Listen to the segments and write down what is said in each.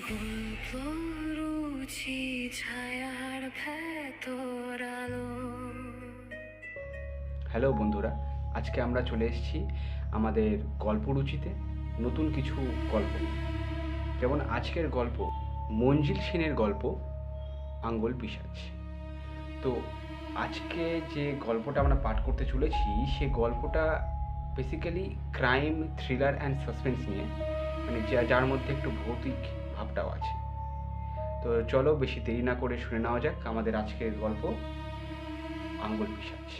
গল্প রুচি ছায়ার ভেতর আলো। হ্যালো বন্ধুরা, আজকে আমরা চলে এসেছি আমাদের গল্পরুচিতে নতুন কিছু গল্প নিয়ে। যেমন আজকের গল্প মঞ্জিল সেনের গল্প আঙ্গুল পিশাচ। তো আজকে যে গল্পটা আমরা পাঠ করতে চলেছি সে গল্পটা basically crime, thriller and suspense নিয়ে, মানে যার মধ্যে একটু ভৌতিক ভাবটাও আছে। তো চলো বেশি দেরি না করে শুনে নেওয়া যাক আমাদের আজকের গল্প আঙ্গুল পিশাচ।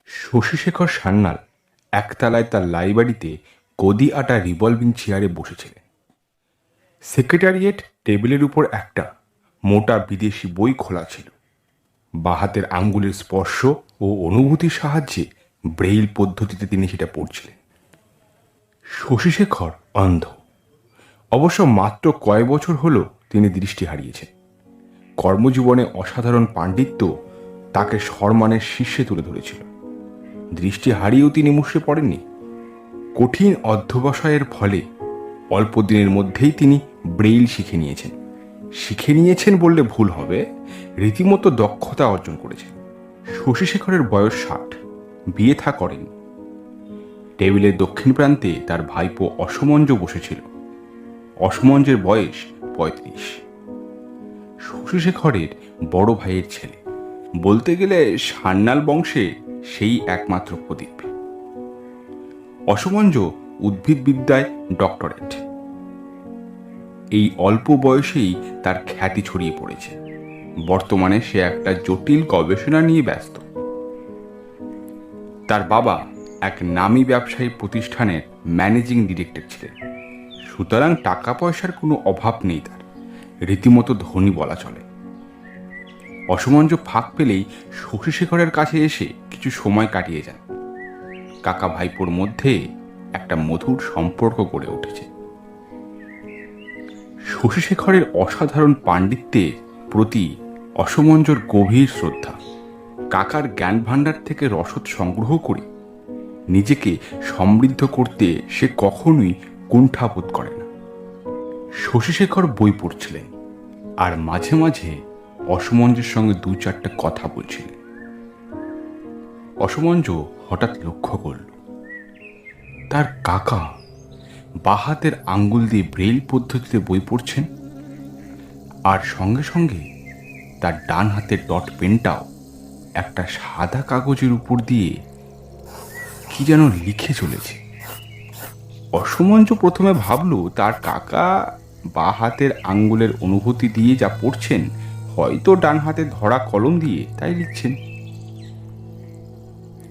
শশীশেখর সান্যাল একতলায় তার লাইব্রেরিতে গদি আটা রিভলভিং চেয়ারে বসেছিলেন। সেক্রেটারিয়েট টেবিলের উপর একটা মোটা বিদেশি বই খোলা ছিল। বাহাতের আঙ্গুলের স্পর্শ ও অনুভূতির সাহায্যে ব্রেইল পদ্ধতিতে তিনি সেটা পড়ছিলেন। শশীশেখর অন্ধ, অবশ্য মাত্র কয়েক বছর হলো তিনি দৃষ্টি হারিয়েছেন। কর্মজীবনে অসাধারণ পাণ্ডিত্য তাকে সম্মানের শীর্ষে তুলে ধরেছিল। দৃষ্টি হারিয়েও তিনি মুষড়ে পড়েননি। কঠিন অধ্যবসায়ের ফলে অল্প দিনের মধ্যেই তিনি ব্রেইল শিখে নিয়েছেন বললে ভুল হবে, রীতিমতো দক্ষতা অর্জন করেছেন। শশীশেখরের বয়স 60, বিয়ে থা করেন। টেবিলের দক্ষিণ প্রান্তে তার ভাইপো অসমঞ্জ বসেছিল। অসমঞ্জের বয়স 35। শশীশেখরের বড় ভাইয়ের ছেলে, বলতে গেলে সান্যাল বংশে সেই একমাত্র প্রদীপ। অসমঞ্জ উদ্ভিদবিদ্যায় ডক্টরেট। এই অল্প বয়সেই তার খ্যাতি ছড়িয়ে পড়েছে। বর্তমানে সে একটা জটিল গবেষণা নিয়ে ব্যস্ত। তার বাবা এক নামী ব্যবসায়ী প্রতিষ্ঠানের ম্যানেজিং ডিরেক্টর ছিলেন, সুতরাং টাকা পয়সার কোনো অভাব নেই তার। রীতিমতো ধনী বলা চলে। অসমঞ্জ ফাঁক পেলেই শশীশেখরের কাছে এসে কিছু সময় কাটিয়ে যান। কাকা ভাইপোর মধ্যে একটা মধুর সম্পর্ক গড়ে উঠেছে। শশীশেখরের অসাধারণ পাণ্ডিত্যের প্রতি অসমঞ্জর গভীর শ্রদ্ধা। কাকার জ্ঞান ভাণ্ডার থেকে রসদ সংগ্রহ করে নিজেকে সমৃদ্ধ করতে সে কখনোই কুণ্ঠাবোধ করে না। শশীশেখর বই পড়ছিলেন আর মাঝে মাঝে অসমঞ্জের সঙ্গে 2-4টা কথা বলছিলেন। অসমঞ্জ হঠাৎ লক্ষ্য করল তার কাকা বাহাতের আঙ্গুল দিয়ে ব্রেইল পদ্ধতিতে বই পড়ছেন, আর সঙ্গে সঙ্গে তার ডান হাতের ডট পেনটাও একটা সাদা কাগজের উপর দিয়ে কি যেন লিখে চলেছে। অসমঞ্জ প্রথমে ভাবল তার কাকা বাঁ হাতের আঙ্গুলের অনুভূতি দিয়ে যা পড়ছেন, হয়তো ডান হাতে ধরা কলম দিয়ে তাই লিখছেন।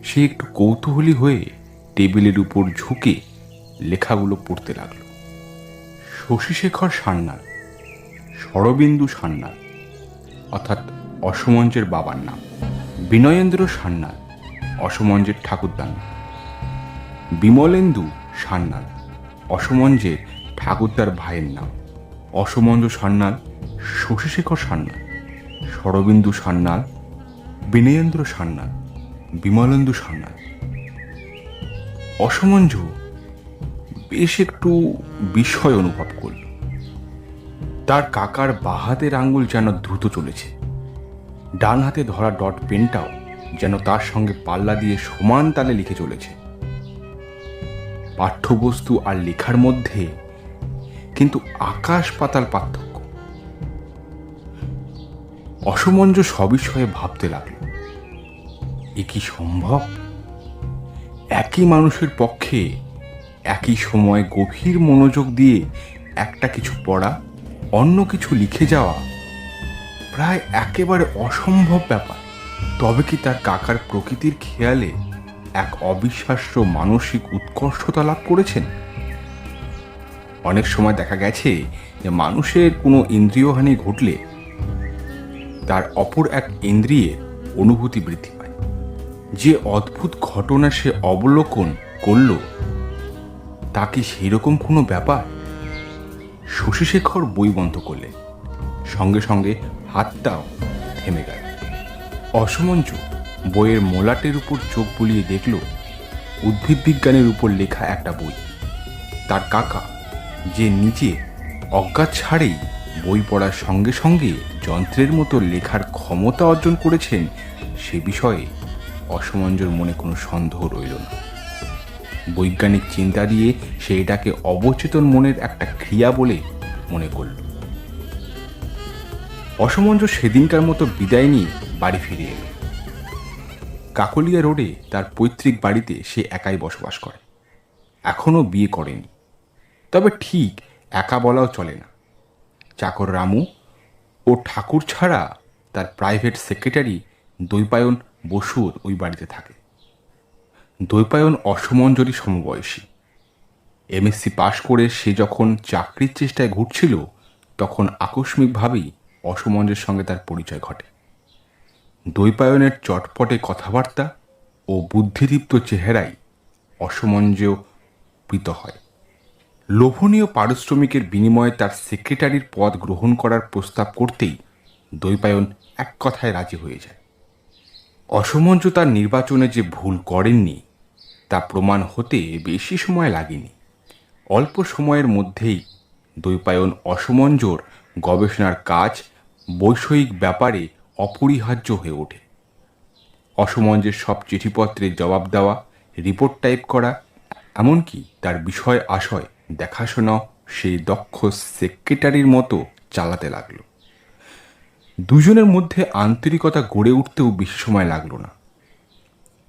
সে একটু কৌতূহলী হয়ে টেবিলের উপর ঝুঁকে লেখাগুলো পড়তে লাগলো। শশীশেখর সান্যাল, শরবিন্দু সান্যাল অর্থাৎ অসমঞ্জের বাবার নাম। বিনয়েন্দ্র সান্যাল অসমঞ্জের ঠাকুরদার নাম। বিমলেন্দু সান্যাল অসমঞ্জের ঠাকুরদার ভাইয়ের নাম। অসমঞ্জ সান্যাল, শশীশেখর সান্যাল, শরবিন্দু সান্যাল, বিনয়েন্দ্র সান্যাল, বিমলেন্দু সান্যাল। অসমঞ্জ বেশ একটু বিস্ময় অনুভব করল। তার কাকার বাঁ হাতের আঙ্গুল যেন দ্রুত চলেছে, ডান হাতে ধরা ডট পেনটাও যেন তার সঙ্গে পাল্লা দিয়ে সমান তালে লিখে চলেছে। পাঠ্যবস্তু আর লেখার মধ্যে কিন্তু আকাশ পাতাল পার্থক্য। অসমঞ্জ সবিষয়ে ভাবতে লাগল, এ কি সম্ভব? একই মানুষের পক্ষে একই সময় গভীর মনোযোগ দিয়ে একটা কিছু পড়া, অন্য কিছু লিখে যাওয়া প্রায় একেবারে অসম্ভব ব্যাপার। তবে কি তার কাকার প্রকৃতির খেয়ালে এক অবিশ্বাস্য মানসিক উৎকর্ষতা লাভ করেছেন? অনেক সময় দেখা গেছে যে মানুষের কোনো ইন্দ্রিয়হানি ঘটলে তার অপর এক ইন্দ্রিয়ের অনুভূতি বৃদ্ধি পায়। যে অদ্ভুত ঘটনা সে অবলোকন করল, তা কি সেই রকম কোনো ব্যাপার? শশীশেখর বই বন্ধ করলেন, সঙ্গে সঙ্গে হাতটাও থেমে গেল। অসমঞ্জ বইয়ের মোলাটের উপর চোখ বুলিয়ে দেখল উদ্ভিদ বিজ্ঞানের উপর লেখা একটা বই। তার কাকা যে নিজে অজ্ঞাত ছাড়েই বই পড়ার সঙ্গে সঙ্গে যন্ত্রের মতো লেখার ক্ষমতা অর্জন করেছেন, সে বিষয়ে অসমঞ্জর মনে কোনো সন্দেহ রইল না। বৈজ্ঞানিক চিন্তা দিয়ে সে এটাকে অবচেতন মনের একটা ক্রিয়া বলে মনে করল। অসমঞ্জ সেদিনকার মতো বিদায় নিয়ে বাড়ি ফিরে এল। কাকলিয়া রোডে তার পৈতৃক বাড়িতে সে একাই বসবাস করে। এখনো বিয়ে করেনি, তবে ঠিক একা বলাও চলে না। চাকর রামু ও ঠাকুর ছাড়া তার প্রাইভেট সেক্রেটারি দ্বৈপায়ন বসুর ওই বাড়িতে থাকে। দ্বৈপায়ন অসমঞ্জরই সমবয়সী। এমএসসি পাশ করে সে যখন চাকরির চেষ্টায় ঘুরছিল, তখন আকস্মিকভাবেই অসমঞ্জের সঙ্গে তার পরিচয় ঘটে। দ্বৈপায়নের চটপটে কথাবার্তা ও বুদ্ধিদীপ্ত চেহারায় অসমঞ্জ প্রীত হয়। লোভনীয় পারিশ্রমিকের বিনিময়ে তার সেক্রেটারির পদ গ্রহণ করার প্রস্তাব করতেই দ্বৈপায়ন এক কথায় রাজি হয়ে যায়। অসমঞ্জ তার নির্বাচনে যে ভুল করেননি তা প্রমাণ হতে বেশি সময় লাগেনি। অল্প সময়ের মধ্যেই দ্বৈপায়ন অসমঞ্জর গবেষণার কাজ বৈষয়িক ব্যাপারে অপরিহার্য হয়ে ওঠে। অসমঞ্জের সব চিঠিপত্রের জবাব দেওয়া, রিপোর্ট টাইপ করা, এমনকি তার বিষয় আশয় দেখাশোনাও সেই দক্ষ সেক্রেটারির মতো চালাতে লাগলো। দুজনের মধ্যে আন্তরিকতা গড়ে উঠতেও বেশি সময় লাগলো না।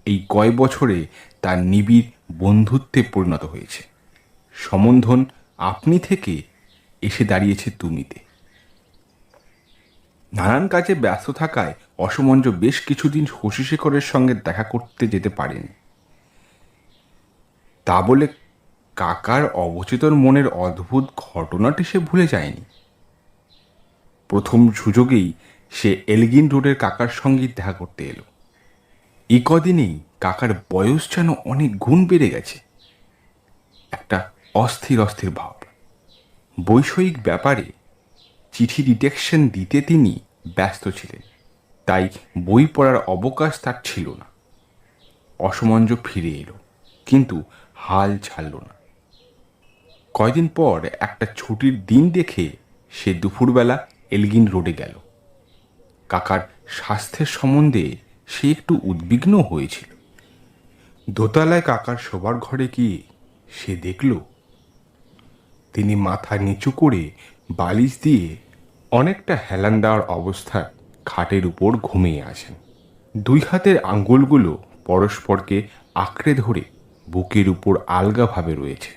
এই কয় বছরে তার নিবিড় বন্ধুত্বে পরিণত হয়েছে। সম্বোধন আপনি থেকে এসে দাঁড়িয়েছে তুমিতে। নানান কাজে ব্যস্ত থাকায় অসমঞ্জ বেশ কিছুদিন শশীশেখরের সঙ্গে দেখা করতে যেতে পারেনি। তা বলে কাকার অবচেতন মনের অদ্ভুত ঘটনাটি সে ভুলে যায়নি। প্রথম সুযোগেই সে এলগিন রোডের কাকার সঙ্গে দেখা করতে এলো। এই কদিনেই কাকার বয়স যেন অনেক গুণ বেড়ে গেছে। একটা অস্থির অস্থির ভাব। বৈষয়িক ব্যাপারে চিঠি ডিটেকশন দিতে তিনি ব্যস্ত ছিলেন, তাই বই পড়ার অবকাশ তার ছিল না। অসমঞ্জ ফিরে এলো, কিন্তু হাল ছাড়ল না। কয়দিন পর একটা ছুটির দিন দেখে সে দুপুরবেলা এলগিন রোডে গেল। কাকার স্বাস্থ্যের সম্বন্ধে সে একটু উদ্বিগ্ন হয়েছিল। দোতলায় কাকার শোবার ঘরে গিয়ে সে দেখল তিনি মাথা নিচু করে বালিশ দিয়ে অনেকটা হেলান দেওয়ার অবস্থায় খাটের উপর ঘুমিয়ে আছেন। দুই হাতের আঙ্গুলগুলো পরস্পরকে আঁকড়ে ধরে বুকের উপর আলগাভাবে রয়েছে।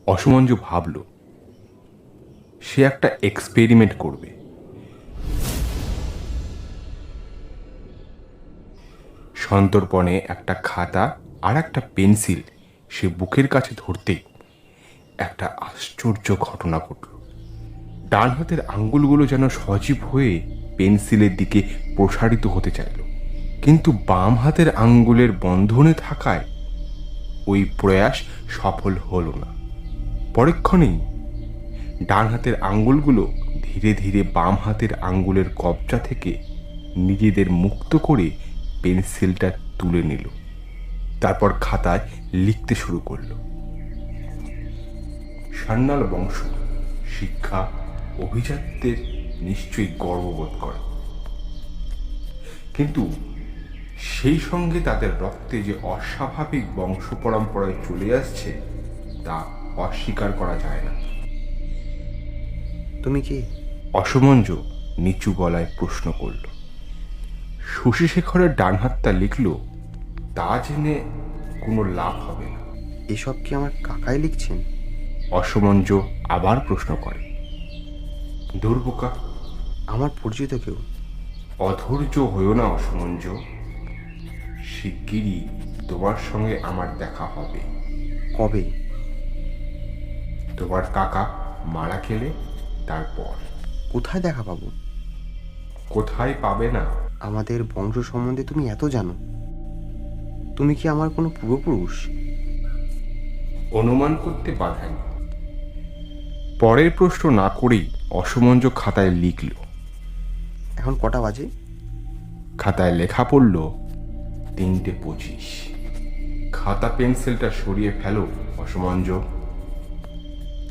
অসমঞ্জ ভাবল সে একটা এক্সপেরিমেন্ট করবে। সন্তর্পণে একটা খাতা আর একটা পেন্সিল সে বুকের কাছে ধরতেই একটা আশ্চর্য ঘটনা ঘটল। ডান হাতের আঙ্গুলগুলো যেন সজীব হয়ে পেন্সিলের দিকে প্রসারিত হতে চাইল, কিন্তু বাম হাতের আঙ্গুলের বন্ধনে থাকায় ওই প্রয়াস সফল হলো না। পরক্ষণেই ডান হাতের আঙ্গুলগুলো ধীরে ধীরে বাম হাতের আঙ্গুলের কবজা থেকে নিজেদের মুক্ত করে পেন্সিলটা তুলে নিল। তারপর খাতায় লিখতে শুরু করল। সান্যাল বংশ শিক্ষা অভিজাত্যের নিশ্চয়ই গর্ববোধ করে, কিন্তু সেই সঙ্গে তাদের রক্তে যে অস্বাভাবিক বংশ পরম্পরায় চলে আসছে তা অস্বীকার করা যায় না। তুমি কি? অসমঞ্জ নিচু গলায় প্রশ্ন করল। শশীশেখরের ডান হাতটা লিখল, তা জেনে কোনো লাভ হবে না। এসব কি আমার কাকাই লিখছেন? অসমঞ্জ আবার প্রশ্ন করে। দুর্বোকা, আমার পরিচিত কেউ? অধৈর্য হইও না অসমঞ্জ, শিগগিরই তোমার সঙ্গে আমার দেখা হবে। কবে? তোমার কাকা মারা গেলে তারপর। কোথায় দেখা পাবো? কোথায় পাবে না? আমাদের বংশ সম্বন্ধে তুমি এত জানো। তুমি কি আমার কোনো পূর্বপুরুষ? অনুমান করতে বাধা নেই। পরের প্রশ্ন না করেই অসমঞ্জ খাতায় লিখল, এখন কটা বাজে? খাতায় লেখা পড়ল 3:25। খাতা পেন্সিলটা সরিয়ে ফেলো অসমঞ্জ।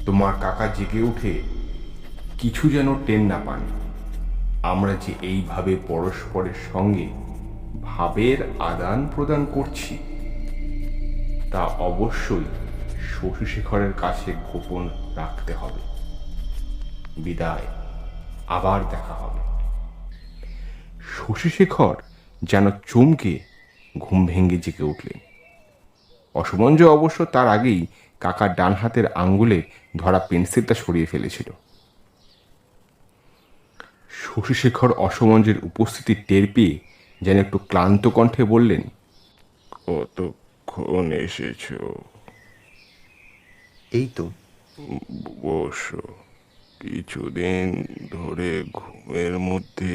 তোমার কাকা জেগে উঠে কিছু যেন টের না পান। আমরা যে এইভাবে পরস্পরের সঙ্গে ভাবের আদান প্রদান করছি তা অবশ্যই শশীশেখরের কাছে গোপন রাখতে হবে। বিদায়, আবার দেখা হবে। শশীশেখর যেন চমকে ঘুম ভেঙে জেগে উঠলেন। অসমঞ্জ অবশ্য তার আগেই কাকার ডান হাতের আঙ্গুলে ধরা পেন্সিলটা সরিয়ে ফেলেছিল। শশীশেখর অসমঞ্জের উপস্থিতি টের পেয়ে যেন একটু ক্লান্ত কণ্ঠে বললেন, কতক্ষণ এসেছো? এই তো। বসো। কিছুদিন ধরে ঘুমের মধ্যে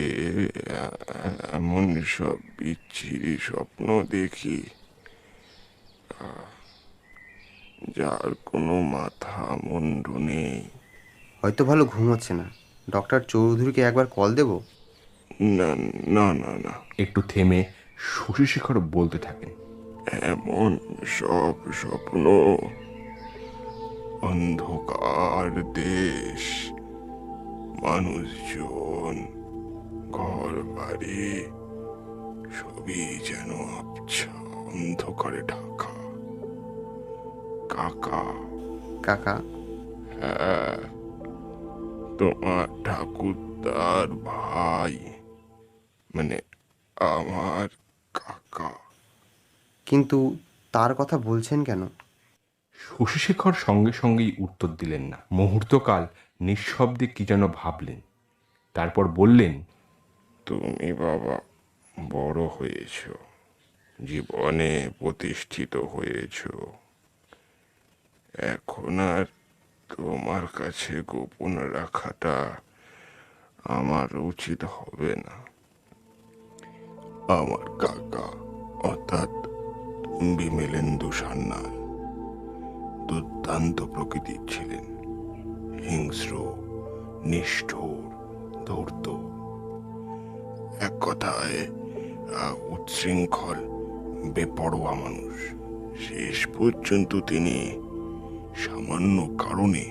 এমন সব বিচ্ছিরি স্বপ্ন দেখি যার কোনো মাথা মুন্ডু নেই। হয়তো ভালো ঘুম হচ্ছে না। ডক্টর চৌধুরীকে একবার কল দেব? না না না না, একটু থেমে শশীশেখর বলতে থাকেন, এমন সব স্বপ্ন, অন্ধকার দেশ, মানুষজন, ঘর বাড়ি সবই যেন আবছা অন্ধকারে ঢাকা। কাকা, কাকা? হ্যাঁ, তোমার ঠাকুরদার ভাই, মানে আমার কাকা। কিন্তু তার কথা বলছেন কেন? শশীশেখর সঙ্গে সঙ্গেই উত্তর দিলেন না। মুহূর্তকাল নিঃশব্দে কি যেন ভাবলেন, তারপর বললেন, তুমি বাবা বড় হয়েছ, জীবনে প্রতিষ্ঠিত হয়েছ, এখন আর তোমার কাছে গোপন রাখাটা আমার উচিত হবে না। আমার কাকা অর্থাৎ বিমলেন্দু সান্যাল দুর্দান্ত প্রকৃতির ছিলেন, হিংস্র, নিষ্ঠুর, ধূর্ত, এক কথায় উচ্ছৃঙ্খল, বেপরোয়া মানুষ। শেষ পর্যন্ত তিনি সামান্য কারণে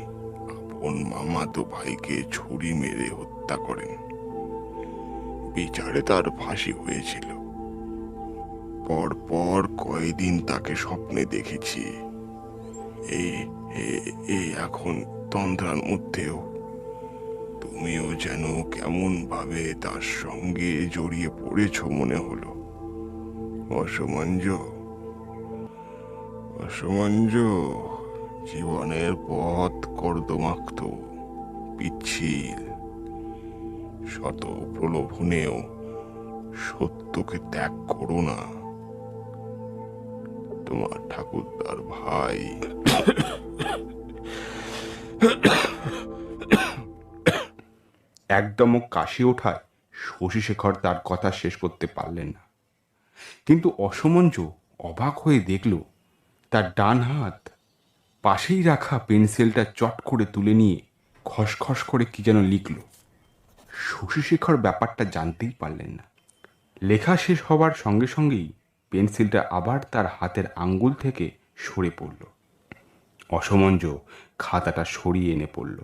আপন মামাতো ভাইকে ছুরি মেরে হত্যা করেন। বিচারে তার ফাঁসি হয়েছিল। পরপর কয়েকদিন তাকে স্বপ্নে দেখেছি। এই এখন তন্দ্রার মধ্যেও তুমিও যেন কেমন ভাবে তার সঙ্গে জড়িয়ে পড়েছ মনে হলো। অসমঞ্জ, অসমঞ্জ, জীবনের পথ কর্দমাক্ত, পিচ্ছিল, শত প্রলোভনেও সত্যকে ত্যাগ করো না। তোমার ঠাকুরদার ভাই। একদম কাশি ওঠায় শশীশেখর তার কথা শেষ করতে পারলেন না। কিন্তু অসমঞ্জ অবাক হয়ে দেখল তার ডান হাত পাশেই রাখা পেন্সিলটা চট করে তুলে নিয়ে খসখস করে কি যেন লিখল। শশীশেখর ব্যাপারটা জানতেই পারলেন না। লেখা শেষ হবার সঙ্গে সঙ্গেই পেন্সিলটা আবার তার হাতের আঙ্গুল থেকে সরে পড়ল। অসমঞ্জ খাতাটা সরিয়ে এনে পড়ল।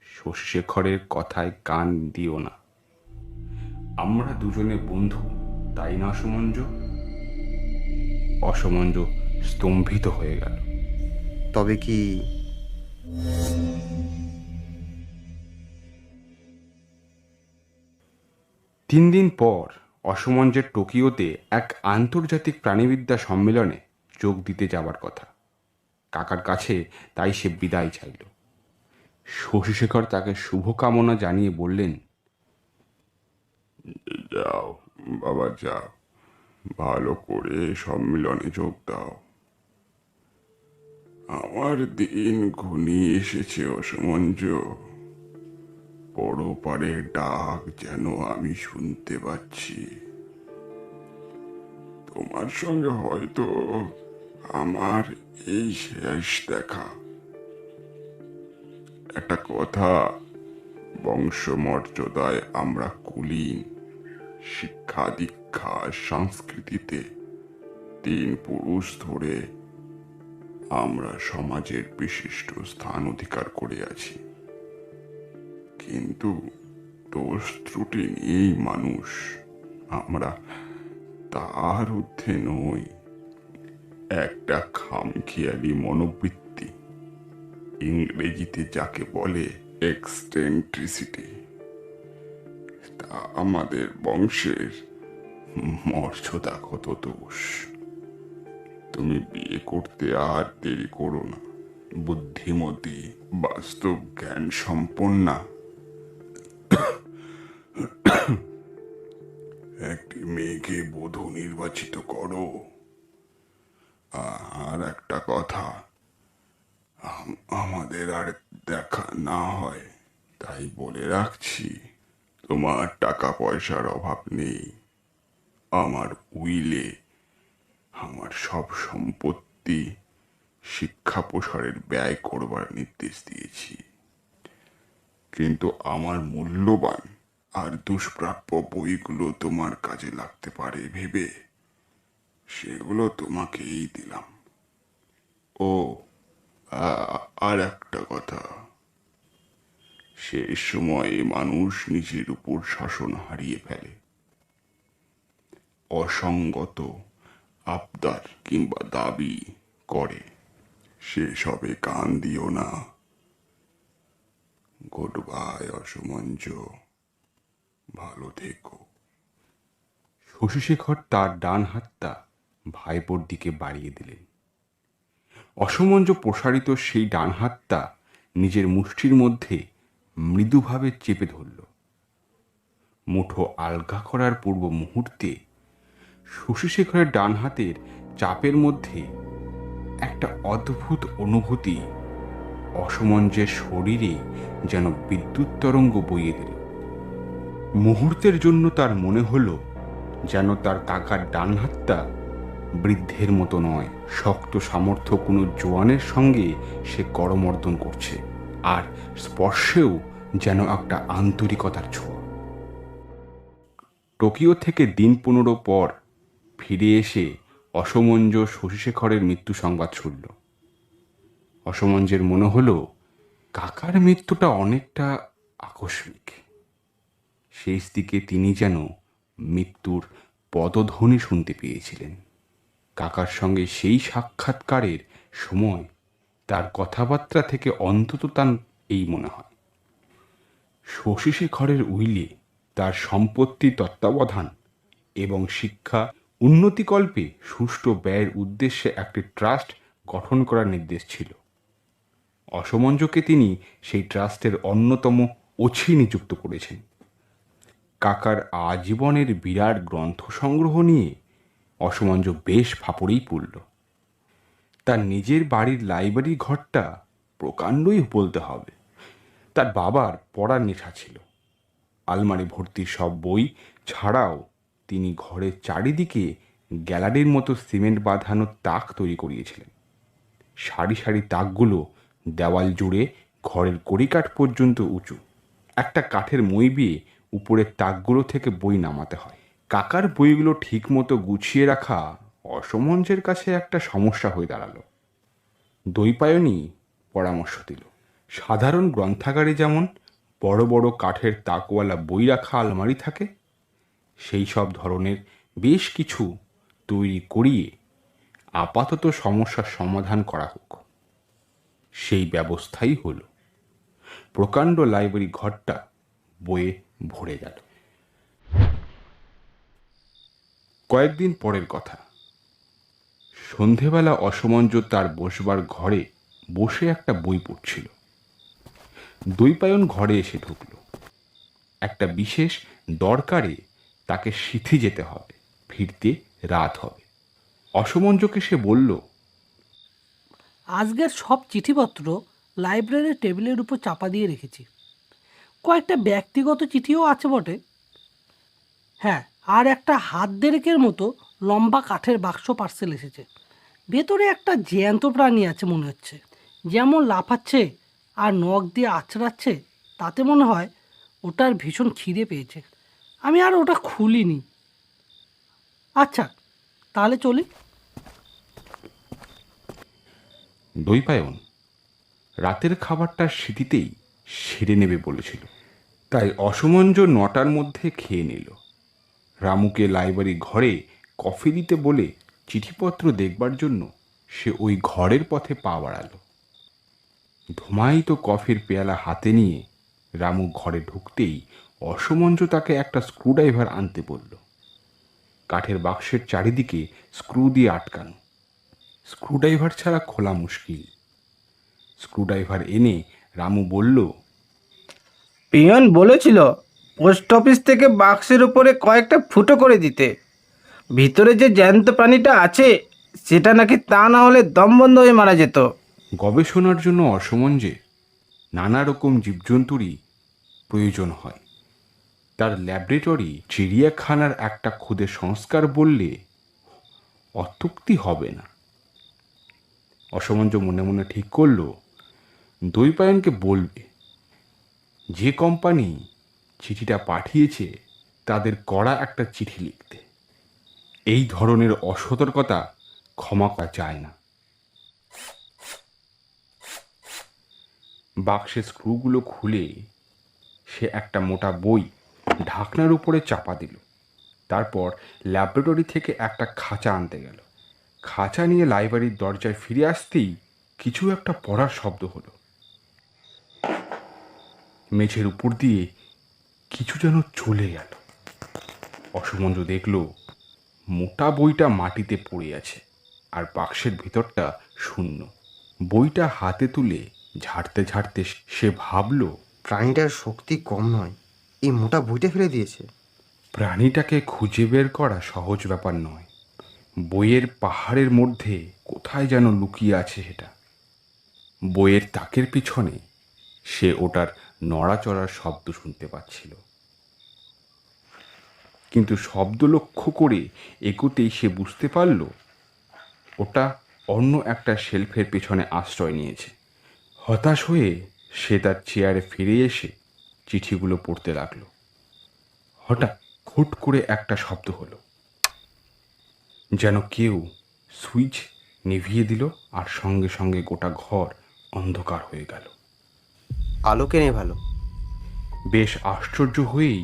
শশীশেখরের কথায় কান দিও না। আমরা দুজনে বন্ধু, তাই না অসমঞ্জ? অসমঞ্জ স্তম্ভিত হয়ে গেল। তবে কি? তিন দিন পর অসমঞ্জের টোকিওতে এক আন্তর্জাতিক প্রাণীবিদ্যা সম্মেলনে যোগ দিতে যাবার কথা। কাকার কাছে তাই সে বিদায় চাইল। শশীশেখর তাকে শুভকামনা জানিয়ে বললেন, যাও বাবা, যাও, ভালো করে সম্মেলনে যোগ দাও। আমার দিন ঘনিয়ে এসেছে অসমঞ্জ। পরপারের ডাক যেন আমি শুনতে পাচ্ছি। তোমার সঙ্গে হয়তো আমার এই শেষ দেখা। একটা কথা বংশমর্যাদায় আমরা কুলীন, শিক্ষা দীক্ষা সংস্কৃতিতে 3 পুরুষ ধরে আমরা সমাজের বিশিষ্ট স্থান অধিকার করে আছি। কিন্তু দোষ ত্রুটি নেই মানুষ, আমরা তার ঊর্ধ্বে নই। একটা খামখেয়ালি মনোবৃত্তি, ইংরেজিতে যাকে বলে এক্সটেন্ট্রিসিটি, তা আমাদের বংশের মর্যাদাগত দোষ। তুমি বিয়ে করতে আর দেরি করো না। বুদ্ধিমতী, বাস্তব জ্ঞান সম্পন্না একটি মেয়েকে বধূ নির্বাচিত করো। আর একটা কথা, আমাদের আর দেখা না হয় তাই বলে রাখছি, তোমার টাকা পয়সার অভাব নেই। আমার উইলে আমার সব সম্পত্তি শিক্ষা প্রসারের ব্যয় করবার নির্দেশ দিয়েছি। কিন্তু আমার মূল্যবান আর দুষ্প্রাপ্য বইগুলো তোমার কাজে লাগতে পারে ভেবে সেগুলো তোমাকেই দিলাম। ও আর একটা কথা, সেই সময়ে মানুষ নিজের উপর শাসন হারিয়ে ফেলে। অসঙ্গত আবদার কিংবা দাবি করে, সেসবে কান দিও না। গুড বাই অসমঞ্জ, ভালো থেকো। শশীশেখর তার ডান হাতটা ভাইপোর দিকে বাড়িয়ে দিলেন। অসমঞ্জ প্রসারিত সেই ডান হাতটা নিজের মুষ্টির মধ্যে মৃদুভাবে চেপে ধরল। মুঠো আলগা করার পূর্ব মুহূর্তে শশীশেখরের ডান হাতের চাপের মধ্যে একটা অদ্ভুত অনুভূতি অসমঞ্জের শরীরে যেন বিদ্যুৎ তরঙ্গ বইয়ে দিল। মুহূর্তের জন্য তার মনে হলো যেন তার কাকার ডান হাতটা বৃদ্ধের মতো নয়, শক্ত সামর্থ্য কোনো জোয়ানের সঙ্গে সে করমর্দন করছে, আর স্পর্শেও যেন একটা আন্তরিকতার ছোঁয়া। টোকিও থেকে দিন 15 পর ফিরে এসে অসমঞ্জ শশীশেখরের মৃত্যু সংবাদ শুনল। অসমঞ্জের মনে হলো কাকার মৃত্যুটা অনেকটা আকস্মিক। শেষ দিকে তিনি যেন মৃত্যুর পদধ্বনি শুনতে পেয়েছিলেন। কাকার সঙ্গে সেই সাক্ষাৎকারের সময় তার কথাবার্তা থেকে অন্তত তার এই মনে হয়। শশীশেখরের উইলে তার সম্পত্তি তত্ত্বাবধান এবং শিক্ষা উন্নতিকল্পে সুষ্ঠু ব্যয়ের উদ্দেশ্যে একটি ট্রাস্ট গঠন করার নির্দেশ ছিল। অসমঞ্জকে তিনি সেই ট্রাস্টের অন্যতম ওছি নিযুক্ত করেছেন। কাকার আজীবনের বিরাট গ্রন্থ সংগ্রহ নিয়ে অসমঞ্জ বেশ ফাপড়েই পড়ল। তার নিজের বাড়ির লাইব্রেরি ঘরটা প্রকাণ্ডই বলতে হবে। তার বাবার পড়ার নেশা ছিল। আলমারি ভর্তি সব বই ছাড়াও তিনি ঘরের চারিদিকে গ্যালারির মতো সিমেন্ট বাঁধানো তাক তৈরি করিয়েছিলেন। সারি সারি তাকগুলো দেওয়াল জুড়ে ঘরের কড়িকাঠ পর্যন্ত উঁচু। একটা কাঠের মই দিয়ে উপরের তাকগুলো থেকে বই নামাতে হয়। কাকার বইগুলো ঠিক মতো গুছিয়ে রাখা অসমঞ্জের কাছে একটা সমস্যা হয়ে দাঁড়ালো। দ্বৈপায়নই পরামর্শ দিল, সাধারণ গ্রন্থাগারে যেমন বড় বড় কাঠের তাকওয়ালা বই রাখা আলমারি থাকে, সেই সব ধরনের বেশ কিছু তৈরি করিয়ে আপাতত সমস্যার সমাধান করা হোক। সেই ব্যবস্থাই হলো। প্রকাণ্ড লাইব্রেরি ঘরটা বইয়ে ভরে গেল। কয়েকদিন পরের কথা, সন্ধেবেলা অসমঞ্জ তার বসবার ঘরে বসে একটা বই পড়ছিল। দ্বৈপায়ন ঘরে এসে ঢুকল। একটা বিশেষ দরকারে তাকে সিথি যেতে হবে, ফিরতে রাত হবে। অসমঞ্জকে সে বলল, আজকের সব চিঠিপত্র লাইব্রেরির টেবিলের উপর চাপা দিয়ে রেখেছি। কয়েকটা ব্যক্তিগত চিঠিও আছে বটে। হ্যাঁ, আর একটা হাত দেড়েকের মতো লম্বা কাঠের বাক্স পার্সেল এসেছে। ভেতরে একটা জ্যান্ত প্রাণী আছে মনে হচ্ছে। যেমন লাফাচ্ছে আর নখ দিয়ে আছড়াচ্ছে, তাতে মনে হয় ওটার ভীষণ খিদে পেয়েছে। আমি আর ওটা খুলিনি। আচ্ছা, তাহলে চলি। দৈপায়ন রাতের খাবারটার স্মৃতিতেই সেরে নেবে বলেছিল, তাই অসমঞ্জ 9টার মধ্যে খেয়ে নিল। রামুকে লাইব্রেরি ঘরে কফি দিতে বলে চিঠিপত্র দেখবার জন্য সে ওই ঘরের পথে পা বাড়াল। ধুমায়িত কফির পেয়ালা হাতে নিয়ে রামু ঘরে ঢুকতেই অসমঞ্জ তাকে একটা স্ক্রুড্রাইভার আনতে বলল। কাঠের বাক্সের চারিদিকে স্ক্রু দিয়ে আটকানো, স্ক্রুড্রাইভার ছাড়া খোলা মুশকিল। স্ক্রুড্রাইভার এনে রামু বলল, পিয়ন বলেছিল পোস্ট অফিস থেকে বাক্সের উপরে কয়েকটা ফুটো করে দিতে। ভিতরে যে জ্যান্ত প্রাণীটা আছে সেটা নাকি তা না হলে দম বন্ধ হয়ে মারা যেত। গবেষণার জন্য অসমঞ্জে নানা রকম জীবজন্তুরই প্রয়োজন হয়। তার ল্যাবরেটরি চিড়িয়াখানার একটা খুদে সংস্কার বললে অত্যুক্তি হবে না। অসমঞ্জ মনে মনে ঠিক করল দৈপায়নকে বলবে যে কোম্পানি চিঠিটা পাঠিয়েছে তাদের করা একটা চিঠি লিখতে। এই ধরনের অসতর্কতা ক্ষমা করা যায় না। বাক্সের স্ক্রুগুলো খুলে সে একটা মোটা বই ঢাকনার উপরে চাপা দিল। তারপর ল্যাবরেটরি থেকে একটা খাঁচা আনতে গেল। খাঁচা নিয়ে লাইব্রেরির দরজায় ফিরে আসতেই কিছু একটা পড়ার শব্দ হলো। মেঝের উপর দিয়ে কিছু যেন চলে গেল। অসমঞ্জ দেখল মোটা বইটা মাটিতে পড়ে আছে আর বাক্সের ভিতরটা শূন্য। বইটা হাতে তুলে ঝাড়তে ঝাড়তে সে ভাবল, প্রাণীটার শক্তি কম নয়, এই মোটা বইটা ফেলে দিয়েছে। প্রাণীটাকে খুঁজে বের করা সহজ ব্যাপার নয়। বইয়ের পাহাড়ের মধ্যে কোথায় যেন লুকিয়ে আছে সেটা। বইয়ের তাকের পিছনে সে ওটার নড়াচড়ার শব্দ শুনতে পাচ্ছিল, কিন্তু শব্দ লক্ষ্য করে এগোতেই সে বুঝতে পারল ওটা অন্য একটা শেলফের পেছনে আশ্রয় নিয়েছে। হতাশ হয়ে সে তার চেয়ারে ফিরে এসে চিঠিগুলো পড়তে লাগলো। হঠাৎ খুট করে একটা শব্দ হলো, যেন কেউ সুইচ নিভিয়ে দিল, আর সঙ্গে সঙ্গে গোটা ঘর অন্ধকার হয়ে গেল। আলোকে নেভালো। বেশ আশ্চর্য হয়েই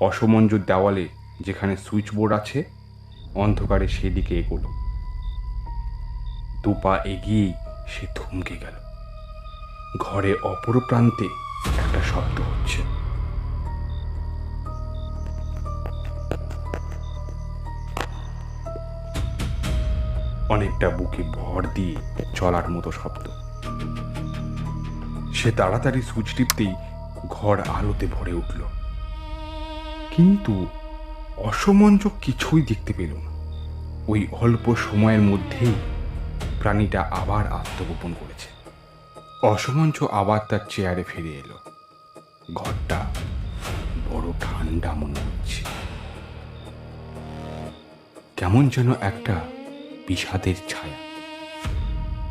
অসমঞ্জ দেওয়ালে যেখানে সুইচ বোর্ড আছে অন্ধকারে সেদিকে এগোলো। দুপা এগিয়েই সে থমকে গেল। ঘরে অপর প্রান্তে একটা শব্দ হচ্ছে। অনেকটা বুকে ভর দিয়ে চলার মতো শব্দ। সে তাড়াতাড়ি সুইচ টিপতেই ঘর আলোতে ভরে উঠল, কিন্তু অসমঞ্জ কিছুই দেখতে পেল না। ওই অল্প সময়ের মধ্যেই প্রাণীটা আবার আত্মগোপন করেছে। অসমঞ্জ আবার তার চেয়ারে ফিরে এলো। ঘরটা বড় ঠান্ডা মনে হচ্ছে, কেমন যেন একটা বিষাদের ছায়া।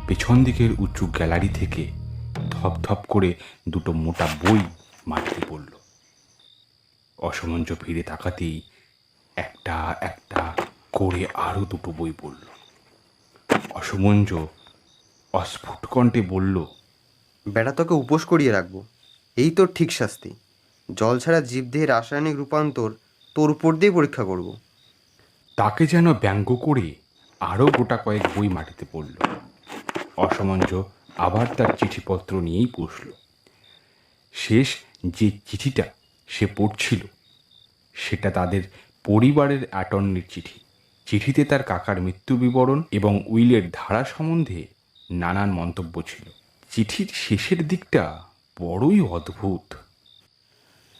পেছন দিকের উঁচু গ্যালারি থেকে ধপধপ করে দুটো মোটা বই মাটিতে পড়ল। অসমঞ্জ ফিরে তাকাতেই একটা একটা করে আরো দুটো বই পড়ল। অসমঞ্জ অস্ফুট কণ্ঠে বলল, বেটা তোকে উপোস করিয়ে রাখবো, এই তোর ঠিক শাস্তি। জল ছাড়া জীবদেহের রাসায়নিক রূপান্তর তোর উপর দিয়ে পরীক্ষা করব। তাকে যেন ব্যঙ্গ করে আরও গোটা কয়েক বই মাটিতে পড়ল। অসমঞ্জ আবার তার চিঠিপত্র নিয়েই বসল। শেষ যে চিঠিটা সে পড়ছিল সেটা তাদের পরিবারের অ্যাটর্নির চিঠি। চিঠিতে তার কাকার মৃত্যু বিবরণ এবং উইলের ধারা সম্বন্ধে নানান মন্তব্য ছিল। চিঠির শেষের দিকটা বড়ই অদ্ভুত।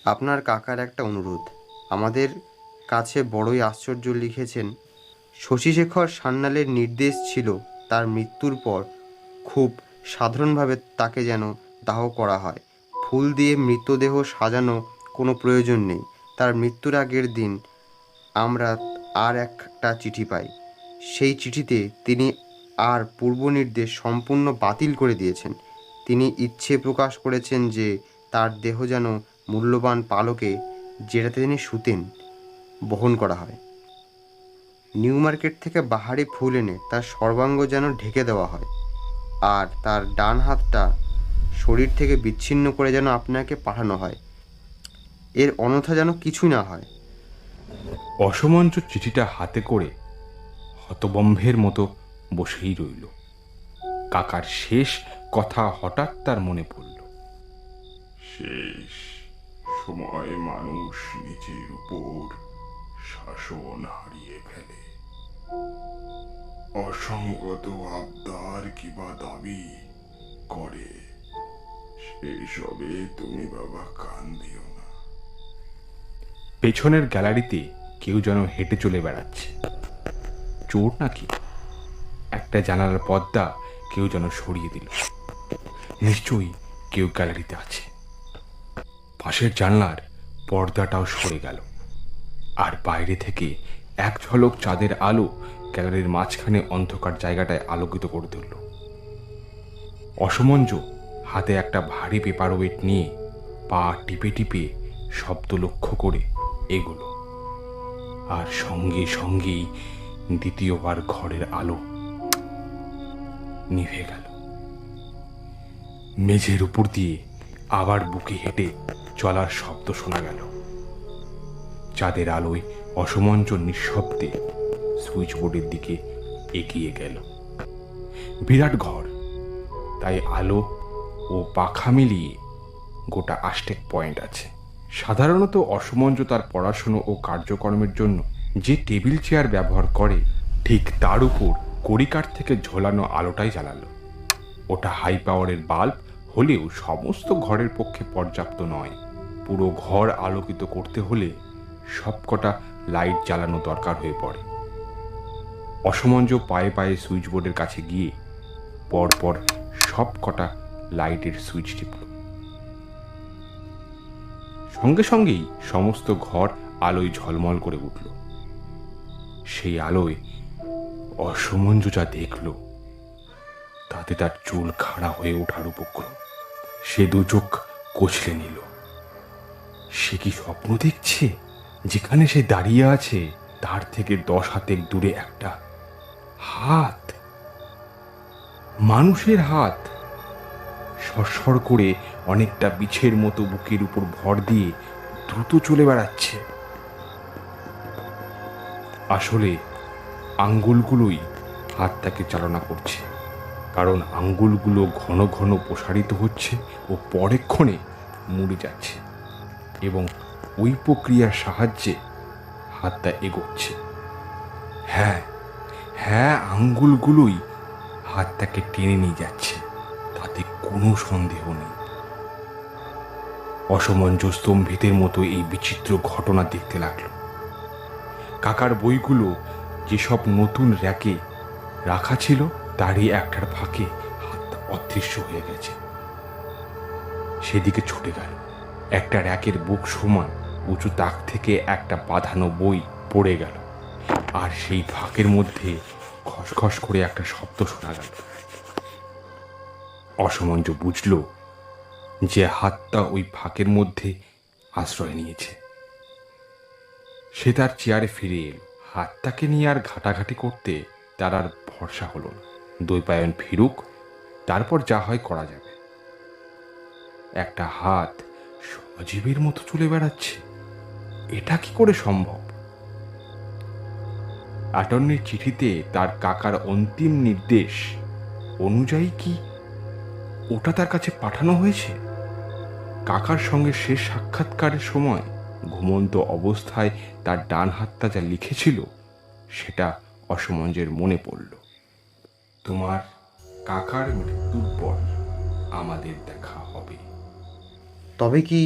আপনার কাকার একটা অনুরোধ আমাদের কাছে বড়ই আশ্চর্য লিখেছেন। শশীশেখর সান্যালের নির্দেশ ছিল তার মৃত্যুর পর খুব সাধারণভাবে তাকে যেন দাহ করা হয়। ফুল দিয়ে মৃতদেহ সাজানো কোনো প্রয়োজন নেই। তার মৃত্যুর আগের দিন আমরা আর একটা চিঠি পাই। সেই চিঠিতে তিনি আর পূর্ব নির্দেশ সম্পূর্ণ বাতিল করে দিয়েছেন। তিনি ইচ্ছে প্রকাশ করেছেন যে তার দেহ যেন মূল্যবান পালকে, যেটাতে তিনি শুতেন, বহন করা হয়। নিউ মার্কেট থেকে বাহারি ফুল এনে তার সর্বাঙ্গ যেন ঢেকে দেওয়া হয়, আর তার ডান হাতটা শরীর থেকে বিচ্ছিন্ন করে যেন আপনাকে পাঠানো হয়। এর অন্যথা যেন কিছুই না হয়। অসমঞ্জ চিঠিটা হাতে করে হতবম্বের মতো বসেই রইল। কাকার শেষ কথা হঠাৎ তার মনে পড়ল। শেষ সময় মানুষ নিজের উপর শাসন হারিয়ে ফেলে। অসঙ্গত আবদার কিবা দাবি করে, সেসবে তুমি বাবা কান দিও না। পেছনের গ্যালারিতে কেউ যেন হেঁটে চলে বেড়াচ্ছে। চোর নাকি? একটা জানালার পর্দা কেউ যেন সরিয়ে দিল। নিশ্চয়ই কেউ গ্যালারিতে আছে। পাশের জানলার পর্দাটাও সরে গেল, আর বাইরে থেকে এক ঝলক চাঁদের আলো গ্যালারির মাঝখানে অন্ধকার জায়গাটায় আলোকিত করে তুলল। অসমঞ্জ হাতে একটা ভারী পেপার ওয়েট নিয়ে পা টিপে টিপে শব্দ লক্ষ্য করে এগোলো, আর সঙ্গে সঙ্গেই দ্বিতীয়বার ঘরের আলো নিভে গেল। মেঝের উপর দিয়ে আবার বুকে হেঁটে চলার শব্দ শোনা গেল। চাঁদের আলোয় অসমঞ্জ নিঃশব্দে সুইচ বোর্ডের দিকে এগিয়ে গেল। বিরাট ঘর, তাই আলো ও পাখা মিলিয়ে গোটা 8 পয়েন্ট আছে। সাধারণত অসমঞ্জ তার পড়াশুনো ও কার্যক্রমের জন্য যে টেবিল চেয়ার ব্যবহার করে, ঠিক তার উপর কড়িকাঠ থেকে ঝোলানো আলোটাই জ্বালালো। ওটা হাই পাওয়ারের বাল্ব হলেও সমস্ত ঘরের পক্ষে পর্যাপ্ত নয়। পুরো ঘর আলোকিত করতে হলে সবকটা লাইট জ্বালানো দরকার হয়ে পড়ে। অসমঞ্জ পায়ে পায়ে সুইচ বোর্ডের কাছে গিয়ে পরপর সবকটা লাইটের সুইচ টিপল। সঙ্গে সঙ্গেই সমস্ত ঘর আলোয় ঝলমল করে উঠল। সেই আলোয় অসমঞ্জ যা দেখল, তাতে তার চুল খাড়া হয়ে ওঠার উপক্রম। সে দু চোখ কচলে নিল। সে কি স্বপ্ন দেখছে? যেখানে সে দাঁড়িয়ে আছে তার থেকে 10 হাতের দূরে একটা হাত, মানুষের হাত, সরসর করে অনেকটা বিছের মতো বুকের উপর ভর দিয়ে দ্রুত চলে বেড়াচ্ছে। আসলে আঙ্গুলগুলোই হাতটাকে চালনা করছে, কারণ আঙ্গুলগুলো ঘন ঘন প্রসারিত হচ্ছে ও পরেক্ষণে মুড়ে যাচ্ছে, এবং ওই প্রক্রিয়ার সাহায্যে হাতটা এগোচ্ছে। হ্যাঁ হ্যাঁ, আঙ্গুলগুলোই হাতটাকে টেনে নিয়ে যাচ্ছে, তাতে কোনো সন্দেহ নেই। অসমঞ্জ স্তম্ভিতের মতো এই বিচিত্র ঘটনা দেখতে লাগলো। কাকার বইগুলো যেসব নতুন র্যাকে রাখা ছিল, তারই একটার ফাঁকে হাতটা অদৃশ্য হয়ে গেছে। সেদিকে ছুটে গেল। একটা র্যাকের বুক সমান উঁচু তাক থেকে একটা বাঁধানো বই পড়ে গেল, আর সেই ফাঁকের মধ্যে খসখস করে একটা শব্দ শোনা গেল। অসমঞ্জ বুঝল যে হাতটা ওই ফাঁকের মধ্যে আশ্রয় নিয়েছে। সে তার চেয়ারে ফিরে এলো। হাতটাকে নিয়ে আর ঘাটাঘাটি করতে তার আর ভরসা হলো না। দ্বৈপায়ন ফিরুক, তারপর যা হয় করা যাবে। একটা হাত সজীবের মতো চলে বেড়াচ্ছে, এটা কি করে সম্ভব? অ্যাটর্নির চিঠিতে তার কাকার অন্তিম নির্দেশ অনুযায়ী কি ওটা তার কাছে পাঠানো হয়েছে? কাকার সঙ্গে শেষ সাক্ষাৎকারের সময় ঘুমন্ত অবস্থায় তার ডান হাতটা যা লিখেছিল, সেটা অসমঞ্জের মনে পড়ল। তোমার কাকার মৃত্যুর পর আমাদের দেখা হবে। তবে কি?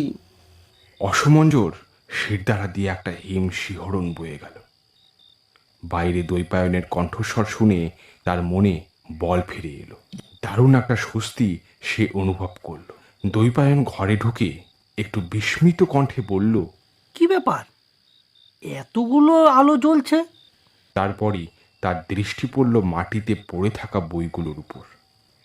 অসমঞ্জর শিরদাঁড়া দিয়ে একটা হিম শিহরণ বয়ে গেল। বাইরে দ্বৈপায়নের কণ্ঠস্বর শুনে তার মনে বল ফিরে এলো। দারুণ একটা স্বস্তি সে অনুভব করল। দ্বৈপায়ন ঘরে ঢুকে একটু বিস্মিত কণ্ঠে বলল, কি ব্যাপার, এতগুলো আলো জ্বলছে? তারপরই তার দৃষ্টি পড়ল মাটিতে পড়ে থাকা বইগুলোর উপর।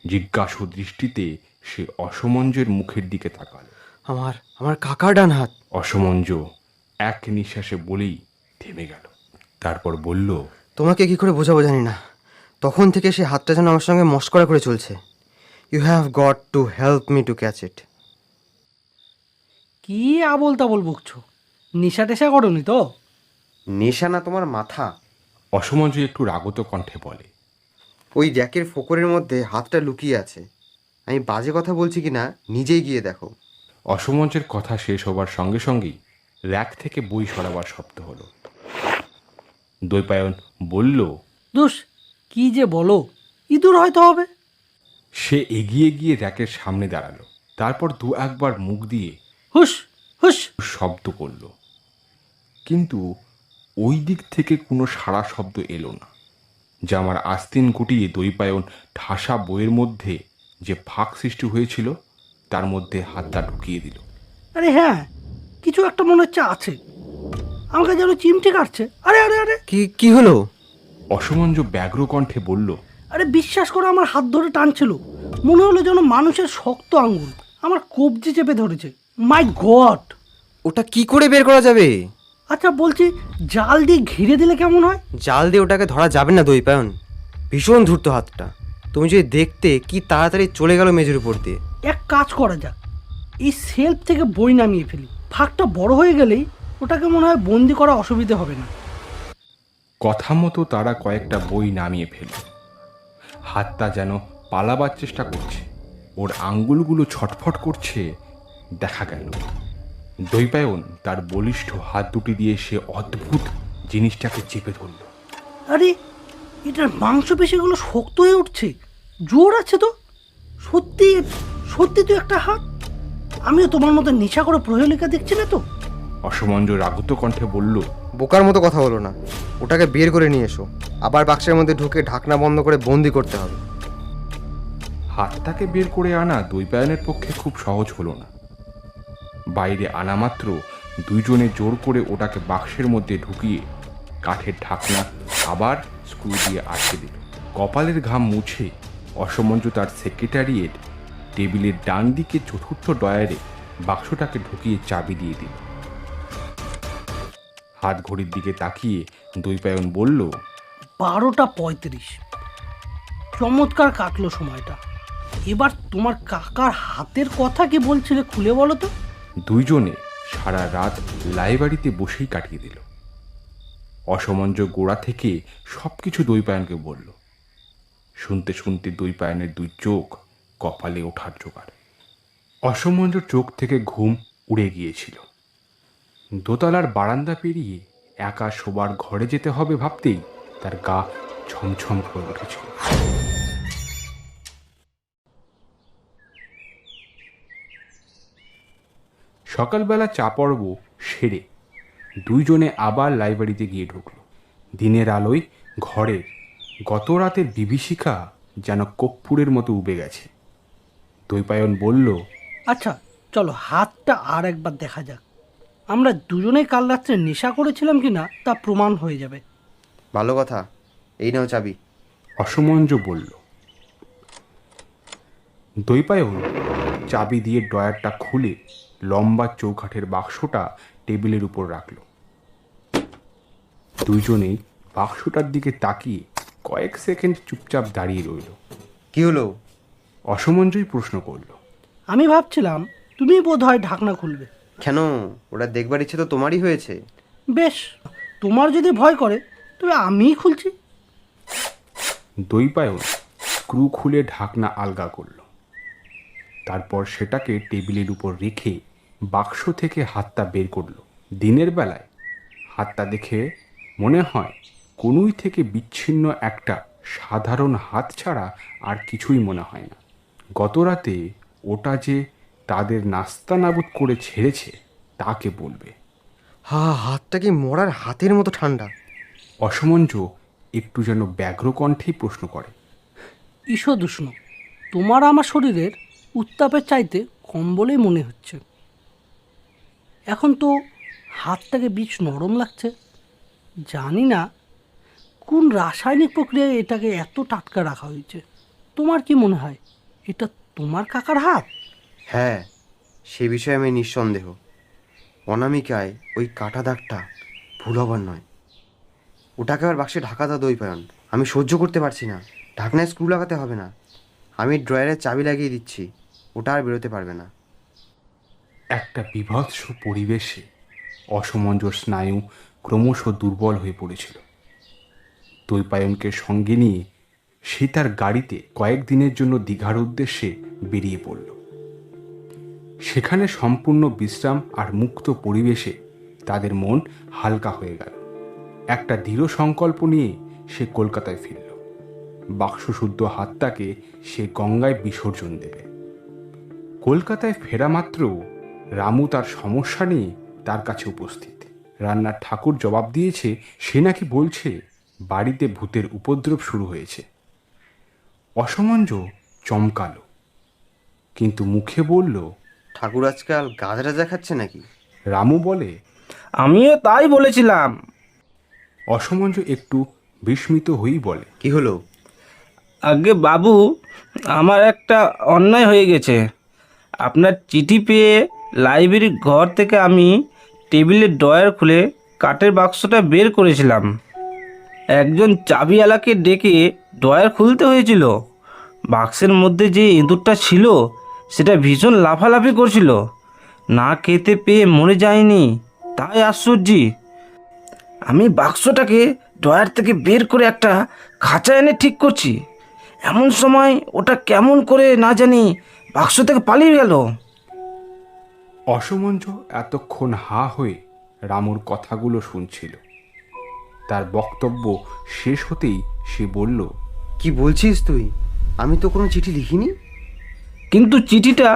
জিজ্ঞাসু দৃষ্টিতে সে অসমঞ্জের মুখের দিকে তাকাল। আমার আমার কাকার ডান হাত। অসমঞ্জ এক নিঃশ্বাসে বলেই থেমে গেল। তারপর বলল, তোমাকে কি করে বোঝাবো জানি না, তখন থেকে সে হাতটা যেন আমার সঙ্গে মস্করা করে চলছে। You have got to help me to catch it. কি আবোল তাবোল বকছো? নেশা টেশা করনি তো? নেশা না, তোমার মাথা। অসমঞ্জ একটু রাগত কণ্ঠে বলে, ওই র্যাকের ফোকরের মধ্যে হাতটা লুকিয়ে আছে। আমি বাজে কথা বলছি কি না নিজেই গিয়ে দেখো। অসমঞ্জের কথা শেষ হবার সঙ্গে সঙ্গেই র্যাক থেকে বই সরাবার শব্দ হলো। দ্বৈপায়ন বলল, দোষ, কি যে বলো, ইঁদুর হয়তো হবে। সে এগিয়ে গিয়ে র্যাকের সামনে দাঁড়ালো। তারপর দু একবার মুখ দিয়ে হুস হুস। শব্দ করল, কিন্তু ওই দিক থেকে কোনো সাড়া শব্দ এলো না। জামার আস্তিন গুটিয়ে দ্বৈপায়ন ঠাসা বইয়ের মধ্যে যে ফাঁক সৃষ্টি হয়েছিল তার মধ্যে হাতটা ঢুকিয়ে দিল। আরে হ্যাঁ, কিছু একটা মনে হচ্ছে আছে, আমাকে যেন চিমটে কাটছে। আরে আরে আরে, কি হলো? অসমঞ্জ ব্যগ্র কণ্ঠে বলল, আরে বিশ্বাস করো, আমার হাত ধরে টানছিল, মনে হলো যেন মানুষের শক্ত আঙ্গুল আমার কবজি চেপে ধরেছে। মাই গড! ওটা কি করে বের করা যাবে? আচ্ছা বলছি, জাল দিয়ে ঘিরে দিলে কেমন হয়? জাল দিয়ে ওটাকে ধরা যাবে না দ্বৈপায়ন, ভীষণ ধূর্ত হাতটা। তুমি যদি দেখতে কি তাড়াতাড়ি চলে গেল মেঝের উপর দিয়ে। এক কাজ করা যাক, এই সেলফ থেকে বই নামিয়ে ফেলি, ফাঁকটা বড় হয়ে গেলেই ওটাকে মনে হয় বন্দি করা অসুবিধে হবে না। কথা মতো তারা কয়েকটা বই নামিয়ে ফেলল। হাতটা যেন পালাবার চেষ্টা করছে, ওর আঙ্গুলগুলো ছটফট করছে দেখা গেল। দ্বৈপায়ন তার বলিষ্ঠ হাত দুটি দিয়ে সে অদ্ভুত জিনিসটাকে চেপে ধরল। আরে এটার মাংসপেশিগুলো শক্ত হয়ে উঠছে, জোর আছে তো। সত্যি সত্যি তো একটা হাত। আমিও তোমার মতো নেশা করে প্রহেলিকা দেখছি না তো? অসমঞ্জ রাগত কণ্ঠে বলল, বোকার মতো কথা বলো না, ওটাকে বের করে নিয়ে এসো। আবার বাক্সের মধ্যে ঢুকে ঢাকনা বন্ধ করে বন্দি করতে হবে। হাতটাকে বের করে আনা দ্বৈপায়নের পক্ষে খুব সহজ হলো না। বাইরে আনা মাত্র দুইজনে জোর করে ওটাকে বাক্সের মধ্যে ঢুকিয়ে কাঠের ঢাকনা আবার স্ক্রু দিয়ে আটকে দিল। কপালের ঘাম মুছে অসমঞ্জ তার সেক্রেটারিয়েট টেবিলের ডান দিকে চতুর্থ ডয়ারে বাক্সটাকে ঢুকিয়ে চাবি দিয়ে দিল। হাত ঘড়ির দিকে তাকিয়ে দ্বৈপায়ন বলল, 12:35। চমৎকার কাটলো সময়টা। এবার তোমার কাকার হাতের কথা কি বলছিলে খুলে বলো তো? দুইজনে সারা রাত লাইব্রেরিতে বসেই কাটিয়ে দিল। অসমঞ্জ গোড়া থেকে সব কিছু দ্বৈপায়নকে বলল। শুনতে শুনতে দ্বৈপায়নের দুই চোখ কপালে ওঠার জোগাড়। অসমঞ্জর চোখ থেকে ঘুম উড়ে গিয়েছিল। দোতলার বারান্দা পেরিয়ে একা শোবার ঘরে যেতে হবে ভাবতেই তার গা ছমছম করে উঠেছিল। সকালবেলা চা পর্ব সেরে দুইজনে আবার লাইব্রেরিতে গিয়ে ঢুকল। দিনের আলোয় ঘরের গত রাতের বিভীষিকা যেন কর্পূরের মতো উবে গেছে। দ্বৈপায়ন বলল, আচ্ছা চলো হাতটা আর একবার দেখা যাক। আমরা দুজনেই কাল রাত্রে নেশা করেছিলাম কি না তা প্রমাণ হয়ে যাবে। ভালো কথা, এই নাও চাবি। অসমঞ্জ বলল। দ্বৈপায়ন চাবি দিয়ে ড্রয়ারটা খুলে লম্বা চৌকাঠের বাক্সটা টেবিলের উপর রাখল। দুইজনেই বাক্সটার দিকে তাকিয়ে কয়েক সেকেন্ড চুপচাপ দাঁড়িয়ে রইল। কি হলো? অসমঞ্জই প্রশ্ন করল, আমি ভাবছিলাম তুমি বোধ হয় ঢাকনা খুলবে। কেন? ওটা দেখবার ইচ্ছে তো তোমারই হয়েছে। বেশ, তোমার যদি ভয় করে তবে আমিই খুলছি। দ্বৈপায়ন স্ক্রু খুলে ঢাকনা আলগা করল। তারপর সেটাকে টেবিলের উপর রেখে বাক্স থেকে হাতটা বের করল। দিনের বেলায় হাতটা দেখে মনে হয় কনুই থেকে বিচ্ছিন্ন একটা সাধারণ হাত ছাড়া আর কিছুই মনে হয় না। গত রাতে ওটা যে তাদের নাস্তানাবুদ করে ছেড়েছে তাকে বলবে। হাতটা কি মরার হাতের মতো ঠান্ডা। অসমঞ্জ একটু যেন ব্যগ্র কণ্ঠেই প্রশ্ন করে, ঈষদুষ্ণ, তোমার আমার শরীরের উত্তাপের চাইতে কম বলেই মনে হচ্ছে। এখন তো হাতটাকে বেশ নরম লাগছে। জানি না কোন রাসায়নিক প্রক্রিয়ায় এটাকে এত টাটকা রাখা হয়েছে। তোমার কি মনে হয় এটা তোমার কাকার হাত? হ্যাঁ, সে বিষয়ে আমি নিঃসন্দেহ। অনামিকায় ওই কাটা দাগটা ভুল হবার নয়। ওটাকে আবার বাক্সে ঢাকা দাও দৈপায়ন। আমি সহ্য করতে পারছি না। ঢাকনায় স্ক্রু লাগাতে হবে না। আমি ড্রয়ারের চাবি লাগিয়ে দিচ্ছি, ওটা আর বেরোতে পারবে না। একটা বীভৎস পরিবেশে অসমঞ্জস স্নায়ু ক্রমশ দুর্বল হয়ে পড়েছিল। দৈপায়নকে সঙ্গে নিয়ে সে তার গাড়িতে কয়েকদিনের জন্য দীঘার উদ্দেশ্যে বেরিয়ে পড়ল। সেখানে সম্পূর্ণ বিশ্রাম আর মুক্ত পরিবেশে তাদের মন হালকা হয়ে গেল। একটা দৃঢ় সংকল্প নিয়ে সে কলকাতায় ফিরল। বাক্সশুদ্ধ হাতটাকে সে গঙ্গায় বিসর্জন দেবে। কলকাতায় ফেরা মাত্র রামু তার সমস্যা নিয়ে তার কাছে উপস্থিত। রান্নার ঠাকুর জবাব দিয়েছে সে নাকি বলছে বাড়িতে ভূতের উপদ্রব শুরু হয়েছে। অসমঞ্জ চমকালো, কিন্তু মুখে বলল, ঠাকুর আজকাল গাঁজা দেখাচ্ছে নাকি? রামু বলে, আমিও তাই বলেছিলাম। অসমঞ্জ একটু বিস্মিত হয়েই বলে, কি হলো? আগে বাবু, আমার একটা অন্যায় হয়ে গেছে। আপনার চিঠি পেয়ে লাইব্রেরির ঘর থেকে আমি টেবিলের ড্রয়ার খুলে কাঠের বাক্সটা বের করেছিলাম। একজন চাবিওয়ালাকে ডেকে ড্রয়ার খুলতে হয়েছিল। বাক্সের মধ্যে যে ইঁদুরটা ছিল সেটা ভীষণ লাফালাফি করছিল। না খেতে পেয়ে মরে যায়নি, তাই আশ্চর্য। আমি বাক্সটাকে ড্রয়ার থেকে বের করে একটা খাঁচা এনে ঠিক করছি, এমন সময় ওটা কেমন করে না জানি বাক্স থেকে পালিয়ে গেল। অসমঞ্জ এতক্ষণ হা হয়ে রামুর কথাগুলো শুনছিল। তার বক্তব্য শেষ হতেই সে বলল, কি বলছিস তুই? আমি তো কোনো চিঠি লিখিনি। কিন্তু চিঠিটা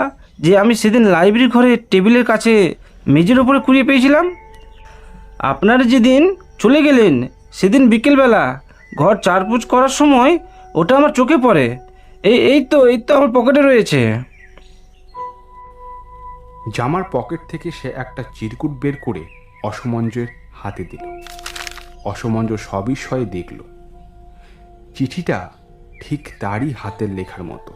যে আমি সেদিন লাইব্রেরি ঘরে টেবিলের কাছে মেঝের ওপরে কুড়িয়ে পেয়েছিলাম। আপনারা যেদিন চলে গেলেন সেদিন বিকেলবেলা ঘর চারপুচ করার সময় ওটা আমার চোখে পড়ে। এই তো আমার পকেটে রয়েছে। জামার পকেট থেকে সে একটা চিরকুট বের করে অসমঞ্জের হাতে দিল। অসমঞ্জ সবিস্ময়ে দেখল চিঠিটা ঠিক তারই হাতের লেখার মতো।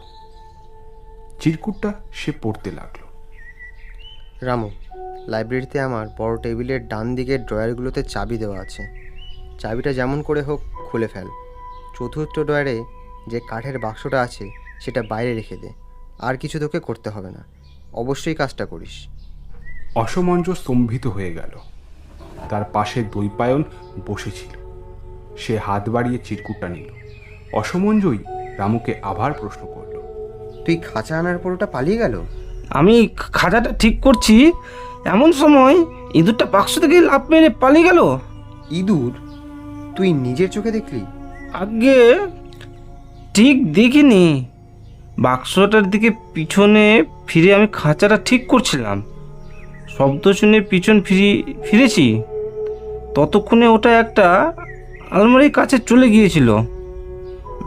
চিরকুটটা সে পড়তে লাগলো। রামু, লাইব্রেরিতে আমার বড় টেবিলের ডান দিকের ড্রয়ারগুলোতে চাবি দেওয়া আছে। চাবিটা যেমন করে হোক খুলে ফেল। চতুর্থ ড্রয়ারে যে কাঠের বাক্সটা আছে সেটা বাইরে রেখে দে। আর কিছু তোকে করতে হবে না। অবশ্যই কাজটা করিস। অসমঞ্জ স্তম্ভিত হয়ে গেল। তার পাশে দৈপায়ন বসেছিল। সে হাত বাড়িয়ে চিরকুটটা নিল। অসমঞ্জই রামুকে আবার প্রশ্ন করল, তুই খাঁচা আনার পর ওটা পালিয়ে গেল? আমি খাঁচাটা ঠিক করছি, এমন সময় ইঁদুরটা বাক্স থেকে লাফ মেরে পালিয়ে গেল। ইঁদুর? তুই নিজের চোখে দেখলি? আগে ঠিক দেখিনি। বাক্সটার দিকে পিছনে ফিরে আমি খাঁচাটা ঠিক করছিলাম। শব্দ শুনে পিছন ফিরেছি। ততক্ষণে ওটা একটা আলমারির কাছে চলে গিয়েছিল।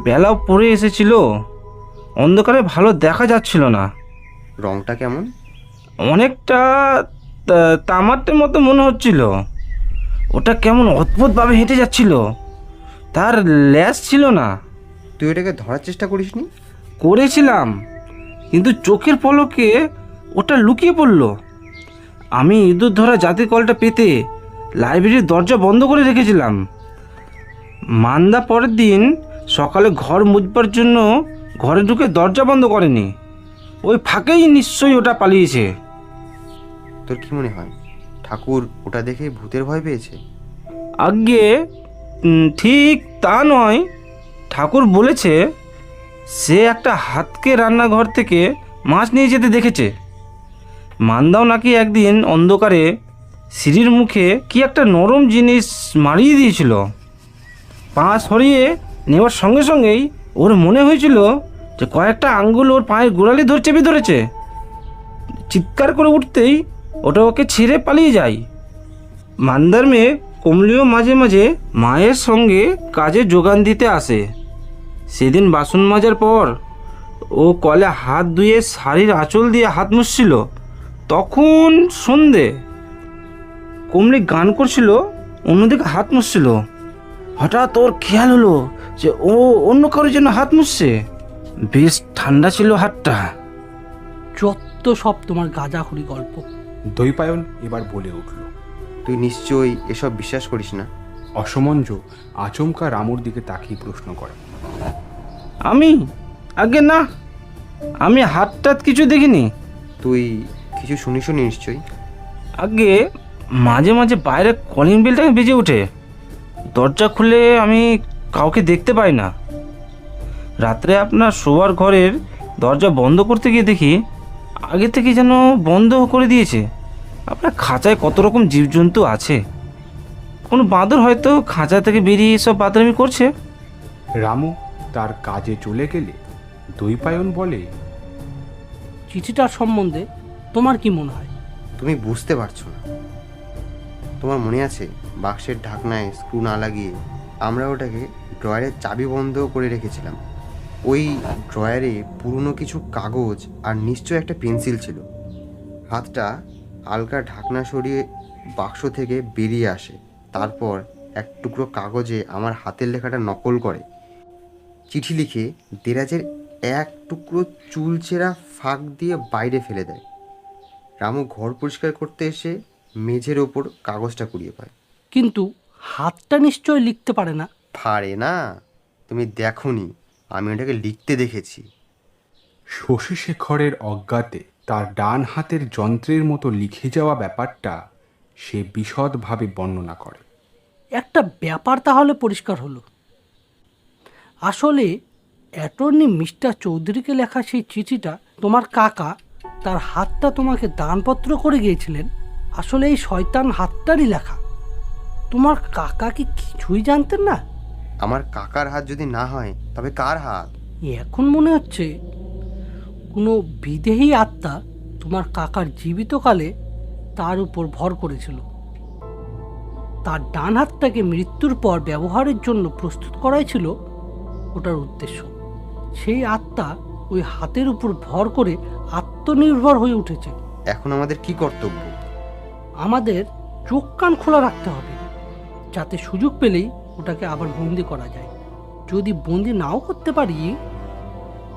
বেলাও পড়ে এসেছিল। অন্ধকারে ভালো দেখা যাচ্ছিল না। রংটা কেমন? অনেকটা তামাটের মতো মনে হচ্ছিল। ওটা কেমন অদ্ভুতভাবে হেঁটে যাচ্ছিল। তার ল্যাজ ছিল না। তুই ওটাকে ধরার চেষ্টা করিসনি? করেছিলাম, কিন্তু চোখের পলকে ওটা লুকিয়ে পড়ল। আমি ইঁদুর ধরা জাতি কলটা পেতে লাইব্রেরির দরজা বন্ধ করে রেখেছিলাম। মান্দা পরের দিন সকালে ঘর মুছবার জন্য ঘরে ঢুকে দরজা বন্ধ করেনি। ওই ফাঁকেই নিশ্চয়ই ওটা পালিয়েছে। তোর কি মনে হয় ঠাকুর ওটা দেখে ভূতের ভয় পেয়েছে? আগে ঠিক তা নয়। ঠাকুর বলেছে সে একটা হাতকে রান্নাঘর থেকে মাছ নিয়ে যেতে দেখেছে। মান্দাও নাকি একদিন অন্ধকারে সিঁড়ির মুখে কি একটা নরম জিনিস মারিয়ে দিয়েছিল। পা সরিয়ে নেওয়ার সঙ্গে সঙ্গেই ওর মনে হয়েছিল যে কয়েকটা আঙ্গুল ওর পায়ের গোড়ালি ধরে চেপে ধরেছে। চিৎকার করে উঠতেই ওটা ওকে ছেড়ে পালিয়ে যায়। মান্দার মেয়ে কমলিও মাঝে মাঝে মায়ের সঙ্গে কাজে যোগান দিতে আসে। সেদিন বাসন মাজার পর ও কলে হাত ধুয়ে শাড়ির আঁচল দিয়ে হাত মুছছিল। তখন সন্ধে কমলি গান করছিল, অন্যদিকে হাত মুছছিল। হঠাৎ ওর খেয়াল হলো যে ও অন্য কারোর জন্য হাত মুছছে। বেশ ঠান্ডা ছিল হাতটা। যত তো সব তোমার গাঁজাখুরি গল্প। দ্বৈপায়ন এবার বলে উঠল। তুই নিশ্চয়ই এসব বিশ্বাস করিস না? অসমঞ্জ আচমকা রামুর দিকে তাকিয়ে প্রশ্ন করে। আমি আগে না, আমি হাতটাত কিছু দেখিনি। তুই কিছু শুনিসনি নিশ্চয়ই? আগে মাঝে মাঝে বাইরে কলিং বেলটা বেজে ওঠে, দরজা খুলে আমি কাউকে দেখতে পাই না। রাত্রে আপনার শোয়ার ঘরের দরজা বন্ধ করতে গিয়ে দেখি আগে থেকে যেন বন্ধ করে দিয়েছে। আপনার খাঁচায় কত রকম জীবজন্তু আছে, কোনো বাঁদর হয়তো খাঁচা থেকে বেরিয়ে সব বাদরামি করছে। রামু তার কাজে চলে গেলে দ্বৈপায়ন বলে, চিঠিটার সম্বন্ধে তোমার কি মনে হয়? তুমি বুঝতে পারছো না। তোমার মনে আছে বাক্সের ঢাকনায় স্ক্রু না লাগিয়ে আমরা ওটাকে ড্রয়ারের চাবি বন্ধ করে রেখেছিলাম? ওই ড্রয়ারে পুরনো কিছু কাগজ আর নিশ্চয় একটা পেন্সিল ছিল। হাতটা আলগা ঢাকনা সরিয়ে বাক্স থেকে বেরিয়ে আসে, তারপর এক টুকরো কাগজে আমার হাতের লেখাটা নকল করে চিঠি লিখে দেরাজের এক টুকরো চুলচেরা ফাঁক দিয়ে বাইরে ফেলে দেয়। রামু ঘর পরিষ্কার করতে এসে মেঝের ওপর কাগজটা কুড়িয়ে পায়। কিন্তু হাতটা নিশ্চয় লিখতে পারে না। পারে না? তুমি দেখোনি, আমি ওটাকে লিখতে দেখেছি। শশীশেখরের অজ্ঞাতে তার ডান হাতের যন্ত্রের মতো লিখে যাওয়া ব্যাপারটা সে বিশদভাবে বর্ণনা করে। একটা ব্যাপার তাহলে পরিষ্কার হলো। আসলে অ্যাটর্নি মিস্টার চৌধুরীকে লেখা সেই চিঠিটা তোমার কাকা তার হাতটা তোমাকে দানপত্র করে গিয়েছিলেন আসলে এই শয়তান হাতটারই লেখা। তোমার কাকা কি কিছুই জানতেন না? আমার কাকার হাত যদি না হয় তবে কার হাত? এখন মনে হচ্ছে কোনো বিদেহী আত্মা তোমার কাকার জীবিতকালে তার উপর ভর করেছিল। তার ডান হাতটাকে মৃত্যুর পর ব্যবহারের জন্য প্রস্তুত করাই ছিল ওটার উদ্দেশ্য। সেই আত্মা ওই হাতের উপর ভর করে আত্মনির্ভর হয়ে উঠেছে। এখন আমাদের কি কর্তব্য? আমাদের চোখ কান খোলা রাখতে হবে, যাতে সুযোগ পেলেই ওটাকে আবার বন্দি করা যায়। যদি বন্দি নাও করতে পারি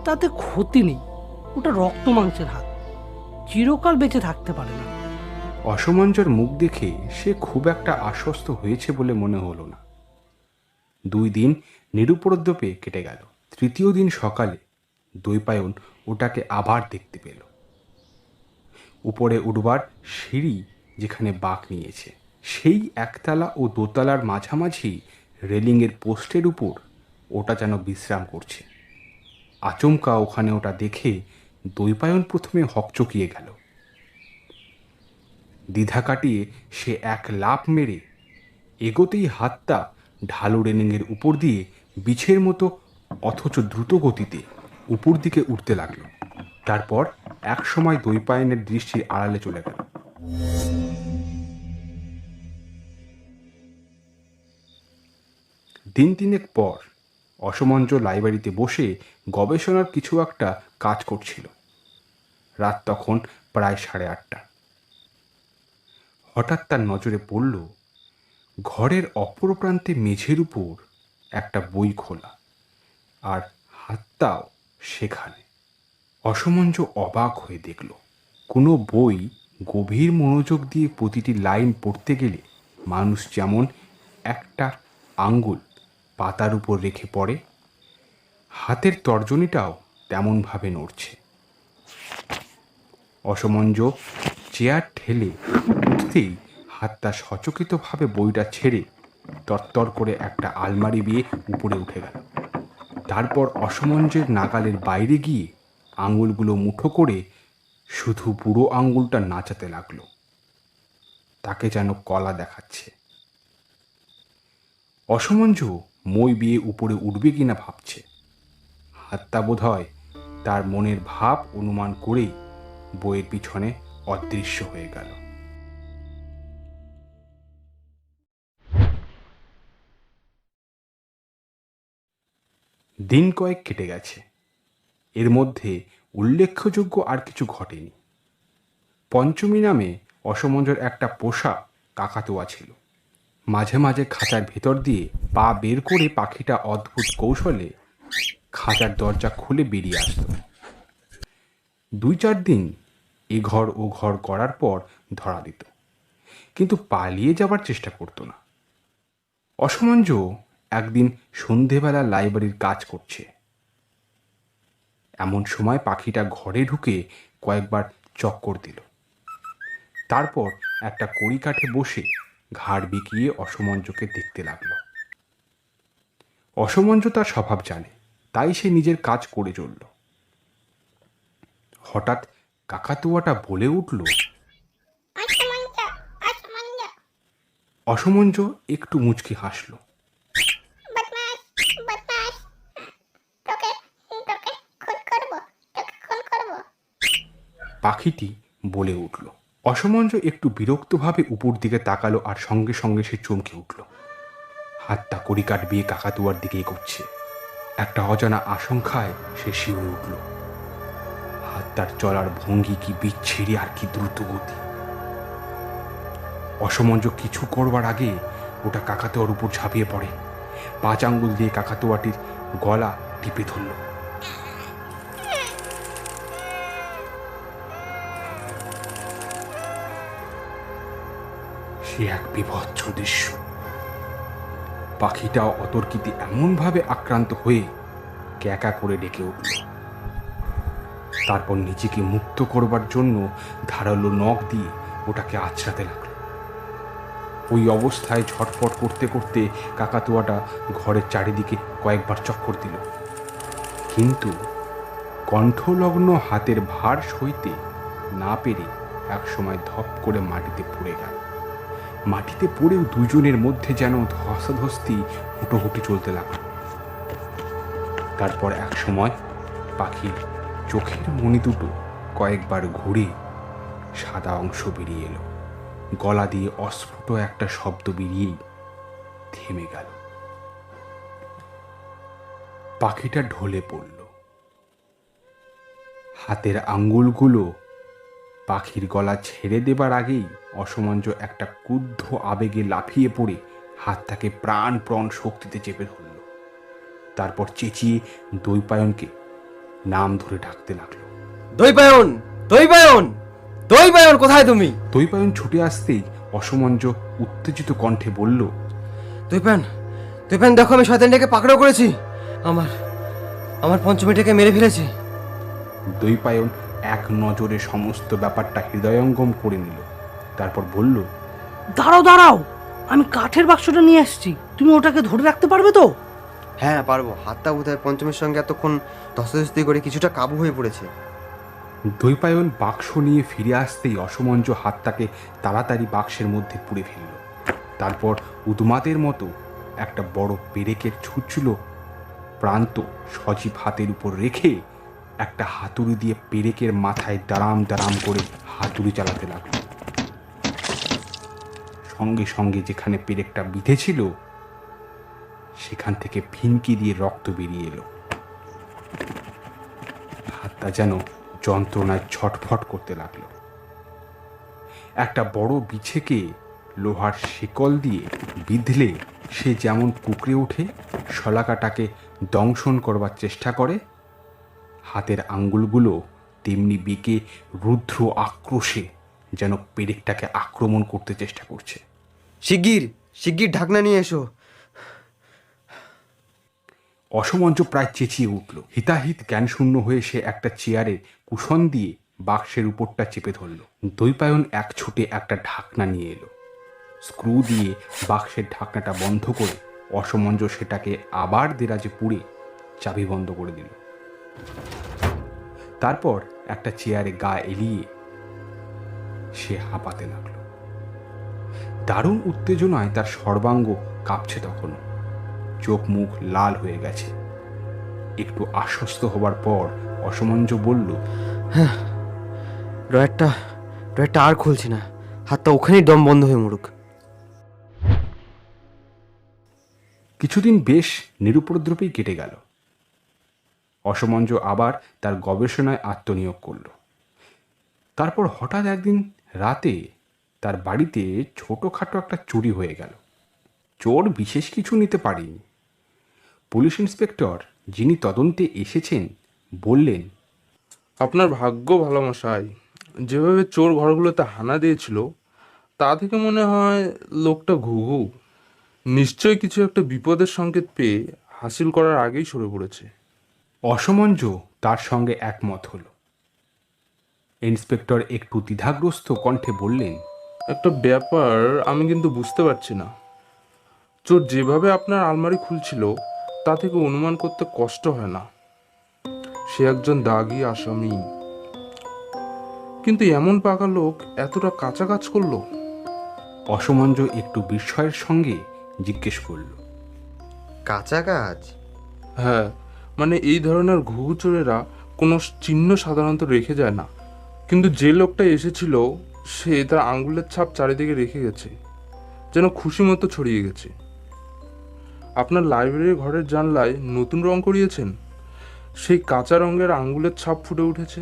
তাতে ক্ষতি নেই, ওটা রক্ত মাংসের হাত, চিরকাল বেঁচে থাকতে পারে না। অসমঞ্জর মুখ দেখে সে খুব একটা আশ্বস্ত হয়েছে বলে মনে হলো না। 2 দিন নিরুপদ্রবে কেটে গেল। তৃতীয় দিন সকালে দ্বৈপায়ন ওটাকে আবার দেখতে পেল। উপরে উঠবার সিঁড়ি যেখানে বাঁক নিয়েছে, সেই একতলা ও দোতলার মাঝামাঝি রেলিংয়ের পোস্টের উপর ওটা যেন বিশ্রাম করছে। আচমকা ওখানে ওটা দেখে দ্বৈপায়ন প্রথমে হকচকিয়ে গেল। দ্বিধা কাটিয়ে সে এক লাফ মেরে এগোতেই হাতটা ঢালু রেলিংয়ের উপর দিয়ে বিছের মতো অথচ দ্রুত গতিতে উপর দিকে উঠতে লাগলো। তারপর এক সময় দ্বৈপায়নের দৃষ্টির আড়ালে চলে গেল। দিন 3 পর অসমঞ্জ লাইব্রেরিতে বসে গবেষণার কিছু একটা কাজ করছিল। রাত তখন প্রায় 8:30। হঠাৎ তার নজরে পড়ল ঘরের অপর প্রান্তে মেঝের উপর একটা বই খোলা, আর হাতটাও সেখানে। অসমঞ্জ অবাক হয়ে দেখল, কোনো বই গভীর মনোযোগ দিয়ে প্রতিটি লাইন পড়তে গেলে মানুষ যেমন একটা আঙ্গুল পাতার উপর রেখে পড়ে, হাতের তর্জনীটাও তেমনভাবে নড়ছে। অসমঞ্জ চেয়ার ঠেলে উঠতেই হাতটা সচকিতভাবে বইটা ছেড়ে তরতর করে একটা আলমারি দিয়ে উপরে উঠে গেল। তারপর অসমঞ্জের নাগালের বাইরে গিয়ে আঙুলগুলো মুঠো করে শুধু বুড়ো আঙুলটা নাচাতে লাগলো। তাকে যেন কলা দেখাচ্ছে। অসমঞ্জ মই বিয়ে উপরে উঠবে কিনা ভাবছে। হাতটা বোধ হয় তার মনের ভাব অনুমান করেই বইয়ের পিছনে অদৃশ্য হয়ে গেল। দিন কয়েক কেটে গেছে। এর মধ্যে উল্লেখযোগ্য আর কিছু ঘটেনি। পঞ্চমী নামে অসমঞ্জর একটা পোষা কাকাতুয়া ছিল। মাঝে মাঝে খাঁচার ভেতর দিয়ে পা বের করে পাখিটা অদ্ভুত কৌশলে খাঁচার দরজা খুলে বেরিয়ে আসত। 2-4 দিন এ ঘর ও ঘর করার পর ধরা দিত, কিন্তু পালিয়ে যাবার চেষ্টা করতো না। অসমঞ্জ একদিন সন্ধেবেলা লাইব্রেরির কাজ করছে। এমন সময় পাখিটা ঘরে ঢুকে কয়েকবার চক্কর দিল। তারপর একটা কড়িকাঠে বসে ঘাড় বিকিয়ে অসমঞ্জকে দেখতে লাগলো। অসমঞ্জ তার স্বভাব জানে, তাই সে নিজের কাজ করে চলল। হঠাৎ কাকাতুয়াটা বলে উঠল। অসমঞ্জ একটু মুচকি হাসল। পাখিটি বলে উঠল। অসমঞ্জ একটু বিরক্তভাবে উপর দিকে তাকালো, আর সঙ্গে সঙ্গে সে চমকে উঠল। হাতটা কড়িকাঠ বিয়ে কাকাতুয়ার দিকে এগোচ্ছে। একটা অজানা আশঙ্কায় সে শিউরে উঠল। হাতটার চলার ভঙ্গি কি বিচ্ছিরি আর কি দ্রুত গতি! অসমঞ্জ কিছু করবার আগে ওটা কাকাতুয়ার উপর ঝাঁপিয়ে পড়ে। 5 আঙ্গুল দিয়ে কাকাতুয়াটির গলা টিপে ধরল। সে এক বিভৎস দৃশ্য। পাখিটা অতর্কিতে এমনভাবে আক্রান্ত হয়ে ক্যাকা করে ডেকে উঠল। তারপর নিজেকে মুক্ত করবার জন্য ধারালো নখ দিয়ে ওটাকে আঁচড়াতে লাগলো। ওই অবস্থায় ঝটপট করতে করতে কাকাতুয়াটা ঘরের চারিদিকে কয়েকবার চক্কর দিল, কিন্তু কণ্ঠলগ্ন হাতের ভার সইতে না পেরে একসময় ধপ করে মাটিতে পড়ে গেল। মাটিতে পড়েও দুজনের মধ্যে যেন ধস্তাধস্তি হুটোহুটি চলতে লাগলো। তারপর এক সময় পাখির চোখের মণি দুটো কয়েকবার ঘুরে সাদা অংশ বেরিয়ে এলো। গলা দিয়ে অস্ফুট একটা শব্দ বেরিয়েই থেমে গেল। পাখিটা ঢলে পড়ল। হাতের আঙ্গুলগুলো পাখির গলা ছেড়ে দেবার আগেই অসমঞ্জ একটা ক্রুদ্ধ আবেগে লাফিয়ে পড়ে হাতটাকে প্রাণপণ শক্তিতে চেপে ধরল। তারপর চেঁচিয়ে দৈপায়নকে নাম ধরে ডাকতে লাগলো। দৈপায়ন, দৈপায়ন, দৈপায়ন, কোথায় তুমি? দৈপায়ন ছুটে আসতেই অসমঞ্জ উত্তেজিত কণ্ঠে বলল, দৈপায়ন, দৈপায়ন, দেখো আমি শয়তানটাকে পাকড়াও করেছি। আমার পঞ্চমীটাকে মেরে ফেলেছে। দৈপায়ন এক নজরে সমস্ত ব্যাপারটা হৃদয়ঙ্গম করে নিল। তারপর বলল, দাঁড়াও দাঁড়াও, আমি কাঠের বাক্সটা নিয়ে আসছি, তুমি ওটাকে ধরে রাখতে পারবে তো? হ্যাঁ পারবো। হাতটা বোধহয় পঞ্চমের সঙ্গে এতক্ষণ ধস্তাধস্তি করে কিছুটা কাবু হয়ে পড়েছে। দৈপায়ন বাক্স নিয়ে ফিরে আসতেই অসমঞ্জ হাতটাকে তাড়াতাড়ি বাক্সের মধ্যে পুরে ফেলল। তারপর উন্মাদের মতো একটা বড় পেরেকের ছুঁচলো প্রান্ত সজীব হাতের উপর রেখে একটা হাতুড়ি দিয়ে পেরেকের মাথায় দাঁড়াম দাঁড়াম করে হাতুড়ি চালাতে লাগলো। সঙ্গে সঙ্গে যেখানে পেরেকটা বিঁধেছিল সেখান থেকে ফিনকি দিয়ে রক্ত বেরিয়ে এলো। হাতটা যেন যন্ত্রণায় ছটফট করতে লাগলো। একটা বড় বিছেকে লোহার শিকল দিয়ে বিঁধলে সে যেমন কুকড়ে ওঠে, শলাকাটাকে দংশন করবার চেষ্টা করে, হাতের আঙ্গুলগুলো তেমনি বেঁকে রুদ্র আক্রোশে যেন পেরেকটাকে আক্রমণ করতে চেষ্টা করছে। শিগগির শিগগির ঢাকনা নিয়ে এসো। অসমঞ্জ প্রায় চেঁচিয়ে উঠল। হিতাহিত জ্ঞানশূন্য হয়ে সে একটা চেয়ারে কুশন দিয়ে বাক্সের উপরটা চেপে ধরল। দৈপায়ন এক ছুটে একটা ঢাকনা নিয়ে এলো। স্ক্রু দিয়ে বাক্সের ঢাকনাটা বন্ধ করে অসমঞ্জ সেটাকে আবার দেরাজে পুড়ে চাবি বন্ধ করে দিল। তারপর একটা চেয়ারে গা এলিয়ে সে হাঁপাতে লাগলো। দারুণ উত্তেজনায় তার সর্বাঙ্গ কাঁপছে তখনও। চোখ মুখ লাল হয়ে গেছে। একটু আশ্বস্ত হবার পর অসমঞ্জ বলল, হ্যাঁ, ড্রয়ারটা আর খুলছি না। হাতটা ওখানেই দম বন্ধ হয়ে মরুক। কিছুদিন বেশ নিরুপদ্রবেই কেটে গেল। অসমঞ্জ আবার তার গবেষণায় আত্মনিয়োগ করল। তারপর হঠাৎ একদিন রাতে তার বাড়িতে ছোটোখাটো একটা চুরি হয়ে গেল। চোর বিশেষ কিছু নিতে পারেনি। পুলিশ ইন্সপেক্টর যিনি তদন্তে এসেছেন বললেন, আপনার ভাগ্য ভালো মশাই, যেভাবে চোর ঘরগুলোতে হানা দিয়েছিল তা থেকে মনে হয় লোকটা ঘুঘু নিশ্চয়ই কিছু একটা বিপদের সংকেত পেয়ে হাসিল করার আগেই সরে পড়েছে। অসমঞ্জ তার সঙ্গে একমত হলো। ইন্সপেক্টর একটু দ্বিধাগ্রস্ত কণ্ঠে বললেন, একটা ব্যাপার আমি কিন্তু বুঝতে পারছি না। চোর যেভাবে আপনার আলমারি খুলছিল তা থেকে অনুমান করতে কষ্ট হয় না সে একজন দাগী আসামি, কিন্তু এমন পাকা লোক এতটা কাঁচা কাজ করলো? অসমঞ্জ একটু বিস্ময়ের সঙ্গে জিজ্ঞেস করল, কাঁচা কাজ? হ্যাঁ, মানে এই ধরনের ঘুঘু চোরেরা কোনো চিহ্ন সাধারণত রেখে যায় না, কিন্তু যে লোকটা এসেছিল সে তার আঙ্গুলের ছাপ চারিদিকে রেখে গেছে, যেন খুশি মতো ছড়িয়ে গেছে। আপনার লাইব্রেরির ঘরের জানলায় নতুন রং করিয়েছেন, সেই কাঁচা রঙের আঙ্গুলের ছাপ ফুটে উঠেছে।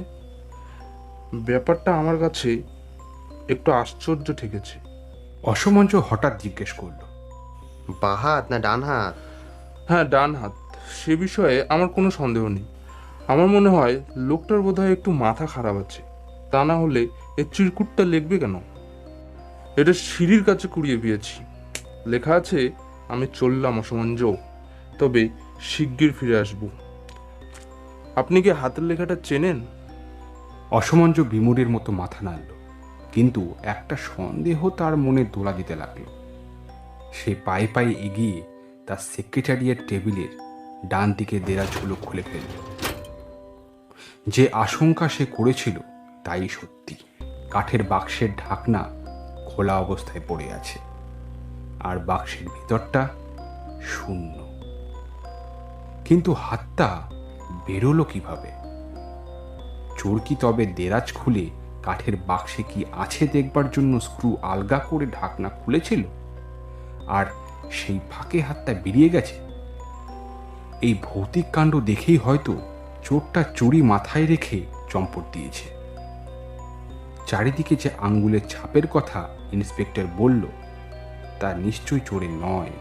ব্যাপারটা আমার কাছে একটু আশ্চর্য ঠেকেছে। অসমঞ্জ হঠাৎ জিজ্ঞেস করল, বাঁ হাত না ডান হাত? হ্যাঁ, ডান হাত। সে বিষয়ে আমার কোনো সন্দেহ নেই। আমার মনে হয় লোকটার বোধহয় একটু মাথা খারাপ আছে, তা না হলে এর চিরকুটটা লিখবে কেন? এটা সিঁড়ির কাছে কুড়িয়ে পেয়েছি, লেখা আছে, আমি চললাম অসমঞ্জ, তবে শিগগির ফিরে আসব। আপনি কি হাতের লেখাটা চেনেন? অসমঞ্জ বিমূঢ়ের মতো মাথা নাড়ল, কিন্তু একটা সন্দেহ তার মনে দোলা দিতে লাগলো। সে পায়ে পায়ে এগিয়ে তার সেক্রেটারিয়ের টেবিলের ডান দিকে দেরাজগুলো খুলে ফেলল। যে আশঙ্কা সে করেছিল তাই সত্যি। কাঠের বাক্সের ঢাকনা খোলা অবস্থায় পড়ে আছে, আর বাক্সের ভিতরটা শূন্য। কিন্তু হাতটা বেরোলো কিভাবে? চোর কি তবে দেরাজ খুলে কাঠের বাক্সে কি আছে দেখবার জন্য স্ক্রু আলগা করে ঢাকনা খুলেছিল, আর সেই ফাঁকে হাতটা বেরিয়ে গেছে? এই ভৌতিক কাণ্ড দেখেই হয়তো চোরটা চুরি মাথায় রেখে চম্পট দিয়েছে। চারিদিকে যে আঙ্গুলের ছাপের কথা ইন্সপেক্টর বলল, তা নিশ্চয়ই চোরের নয়।